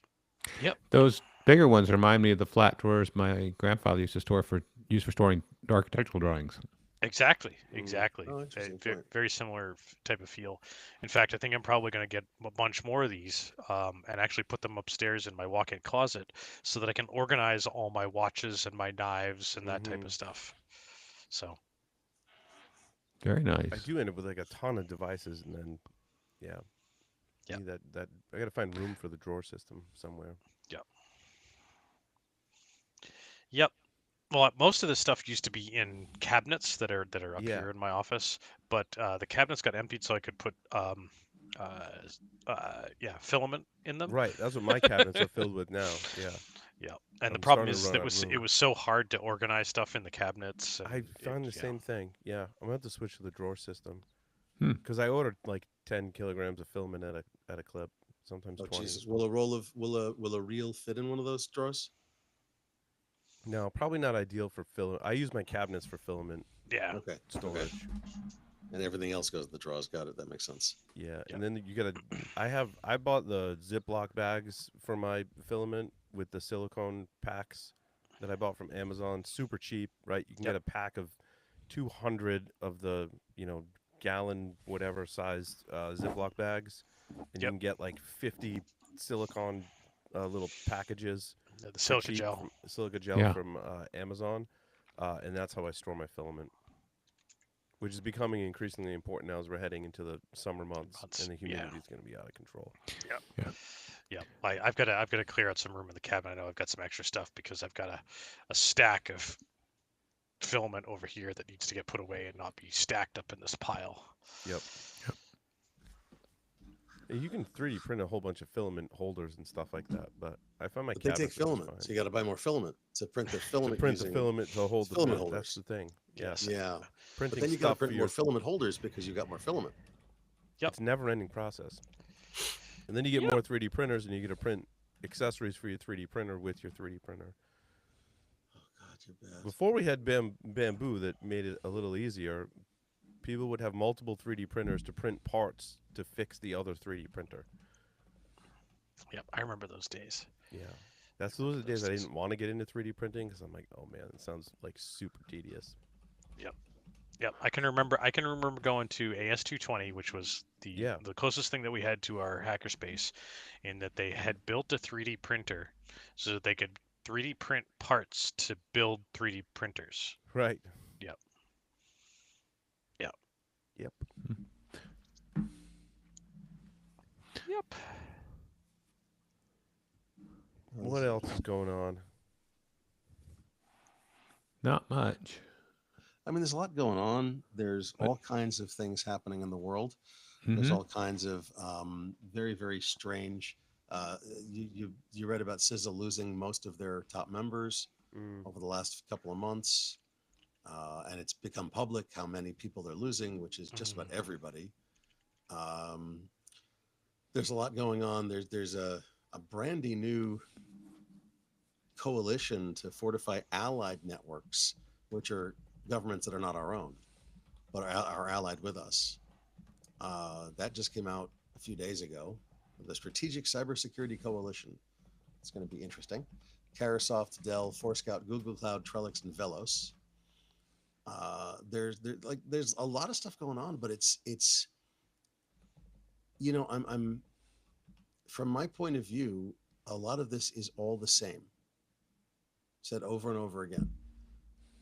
Those bigger ones remind me of the flat drawers my grandfather used to use for storing architectural drawings. Exactly. Oh, interesting point. Very similar type of feel. In fact, I think I'm probably going to get a bunch more of these and actually put them upstairs in my walk-in closet so that I can organize all my watches and my knives and that type of stuff. So. Very nice. I do end up with like a ton of devices, and then, yeah. That I gotta find room for the drawer system somewhere. Yep. Well, most of this stuff used to be in cabinets that are up here in my office, but the cabinets got emptied so I could put filament in them. Right, that's what my cabinets are filled with now. Yeah. Yeah, and the I'm problem starting to is run out of it was so hard to organize stuff in the cabinets. I found the yeah. same thing. Yeah, I'm gonna have to switch to the drawer system Hmm. because I ordered like 10 kilograms of filament at a clip, sometimes Oh 20. Jesus! Will a reel fit in one of those drawers? No, probably not ideal for filament. I use my cabinets for filament Yeah. Okay. storage. And everything else goes in the drawers. Got it. That makes sense. Yeah, and then you gotta. I bought the Ziploc bags for my filament with the silicone packs that I bought from Amazon. Super cheap, right? You can get a pack of 200 of the gallon whatever sized Ziploc bags, and you can get like 50 silicone little packages. The silica gel. Silica gel Yeah. from Amazon, and that's how I store my filament, which is becoming increasingly important now as we're heading into the summer months and the humidity is going to be out of control. Yeah. I've got to clear out some room in the cabinet. I know I've got some extra stuff because I've got a stack of filament over here that needs to get put away and not be stacked up in this pile. Yep. You can 3D print a whole bunch of filament holders and stuff like that, but I find my But they take cabinets are just filament, fine. so you got to buy more filament to print the filament. To print the using- filament to hold the filament print. holders. That's the thing. Yes. Yeah, but Printing then you got to stuff for print your more filament holders because you got more filament. Yep. It's a never-ending process. And then you get more 3D printers, and you get to print accessories for your 3D printer with your 3D printer. Oh God, you're bad. Before we had bamboo that made it a little easier, people would have multiple 3D printers to print parts to fix the other 3D printer. Yep, I remember those days. Yeah. Those are the days I didn't want to get into 3D printing because I'm like, oh man, it sounds like super tedious. Yep, I can remember going to AS220, which was the closest thing that we had to our hackerspace, in that they had built a 3D printer so that they could 3D print parts to build 3D printers. Right. Yep. Yep. Yep. What else is going on? Not much. I mean, there's a lot going on. There's all kinds of things happening in the world. There's Mhm. all kinds of very, very strange. You read about CISA losing most of their top members Mm. over the last couple of months, and it's become public how many people they're losing, which is just about everybody. Um, there's a lot going on. There's a brandy new coalition to fortify allied networks, which are governments that are not our own, but are allied with us. That just came out a few days ago. The Strategic Cybersecurity Coalition. It's going to be interesting. Carasoft, Dell, Forescout, Google Cloud, Trellix, and Velos. There's a lot of stuff going on, but it's I'm from my point of view, a lot of this is all the same, said over and over again.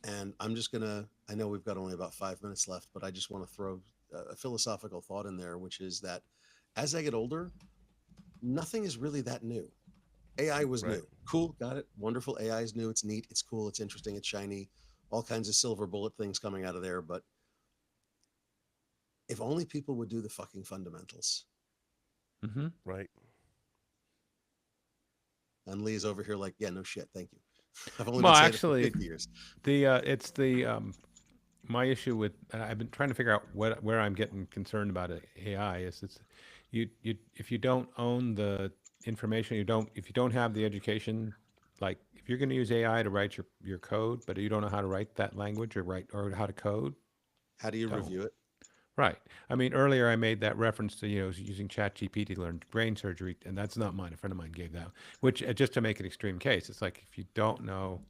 And I'm just gonna. I know we've got only about 5 minutes left, but I just want to throw a philosophical thought in there, which is that as I get older, nothing is really that new. AI was Right. new. Cool, got it. Wonderful. AI is new. It's neat. It's cool. It's interesting. It's shiny. All kinds of silver bullet things coming out of there. But if only people would do the fucking fundamentals. Mhm. Right. And Lee's over here like, yeah, no shit. Thank you. I've only Well, been saying actually, it for 50 years. it's the my issue with I've been trying to figure out where I'm getting concerned about AI is it's you if you don't own the information, if you don't have the education, like if you're going to use AI to write your code, but you don't know how to write that language or how to code, How do you don't. review it? Right. I mean, earlier I made that reference to, using ChatGPT to learn brain surgery, and that's not mine. A friend of mine gave that, which just to make an extreme case, it's like if you don't know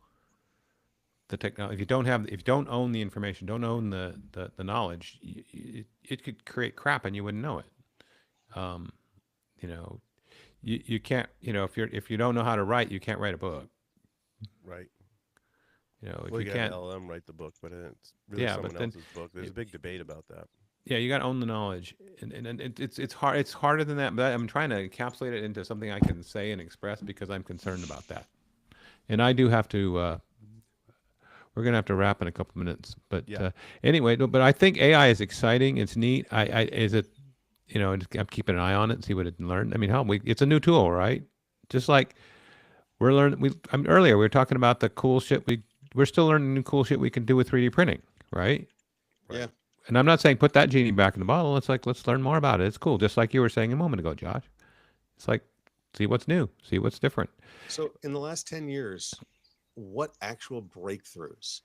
the technology, if you don't own the information, don't own the knowledge, it could create crap and you wouldn't know it. Um, you know, you can't, if you don't know how to write, you can't write a book. Right. If Well, you you got can't, an LLM write the book, but it's really yeah, but someone then else's book. There's a big debate about that. yeah, you got to own the knowledge, and it's hard. It's harder than that, but I'm trying to encapsulate it into something I can say and express because I'm concerned about that. And I do have to. We're gonna have to wrap in a couple minutes, but Yeah. anyway, but I think AI is exciting. It's neat. Is it? I'm keeping an eye on it and see what it can learn. I mean, hell, it's a new tool, right? Just like we're learning. Earlier we were talking about the cool shit we're still learning new cool shit we can do with 3D printing, right? Right. Yeah. And I'm not saying put that genie back in the bottle. It's like, let's learn more about it. It's cool. Just like you were saying a moment ago, Josh. It's like, see what's new, see what's different. So in the last 10 years, what actual breakthroughs?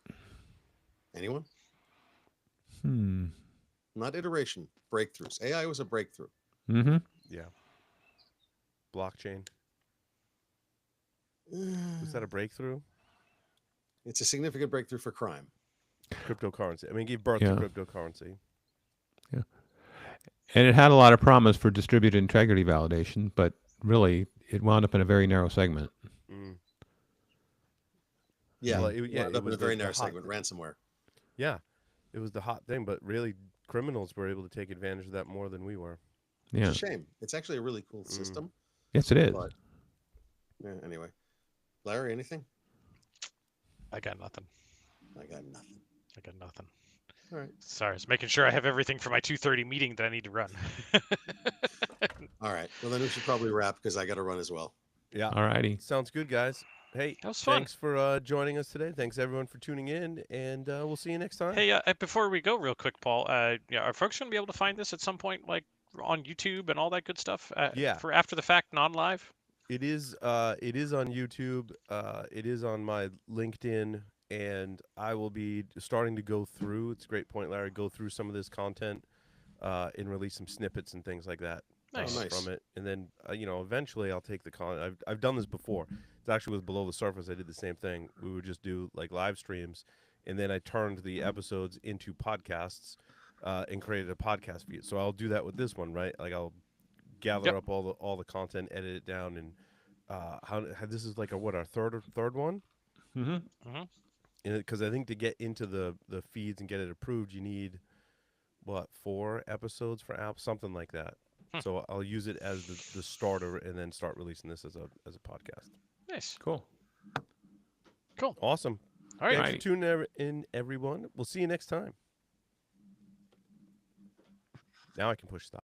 Anyone? Not iteration, breakthroughs. AI was a breakthrough. Mm-hmm. Yeah. Blockchain. Was that a breakthrough? It's a significant breakthrough for crime. Cryptocurrency. I mean, it gave birth Yeah. to cryptocurrency. And it had a lot of promise for distributed integrity validation, but really it wound up in a very narrow segment. Mm. Yeah. Well, it Wound up in was a very the narrow hot segment, ransomware. Yeah, it was the hot thing, but really, criminals were able to take advantage of that more than we were. Yeah. It's a shame. It's actually a really cool system. Yes, it is. But yeah, anyway. Larry, anything? I got nothing. I got nothing. I got nothing. All right. Sorry, I was making sure I have everything for my 2:30 meeting that I need to run. All right. Well, then we should probably wrap because I got to run as well. Yeah. All righty. Sounds good, guys. Hey, That was fun. thanks for joining us today. Thanks everyone for tuning in, and we'll see you next time. Hey, before we go, real quick, Paul. Are folks going to be able to find this at some point, like on YouTube and all that good stuff? Yeah. For after the fact, non-live. It is on YouTube. It is on my LinkedIn, and I will be starting to go through. It's a great point, Larry. Go through some of this content, and release some snippets and things like that. Nice. Nice. From it, and then eventually I'll take the I've done this before. It actually was Below the Surface. I did the same thing. We would just do like live streams, and then I turned the episodes into podcasts, and created a podcast feed. So I'll do that with this one, right? Like I'll gather up all the content, edit it down, and how this is like our third one. Mm-hmm. Because I think to get into the feeds and get it approved, you need 4 episodes for apps, something like that. So I'll use it as the starter, and then start releasing this as a podcast. Nice. Cool. Cool. Awesome. All right. Thanks for tuning in, everyone. We'll see you next time. Now I can push stop.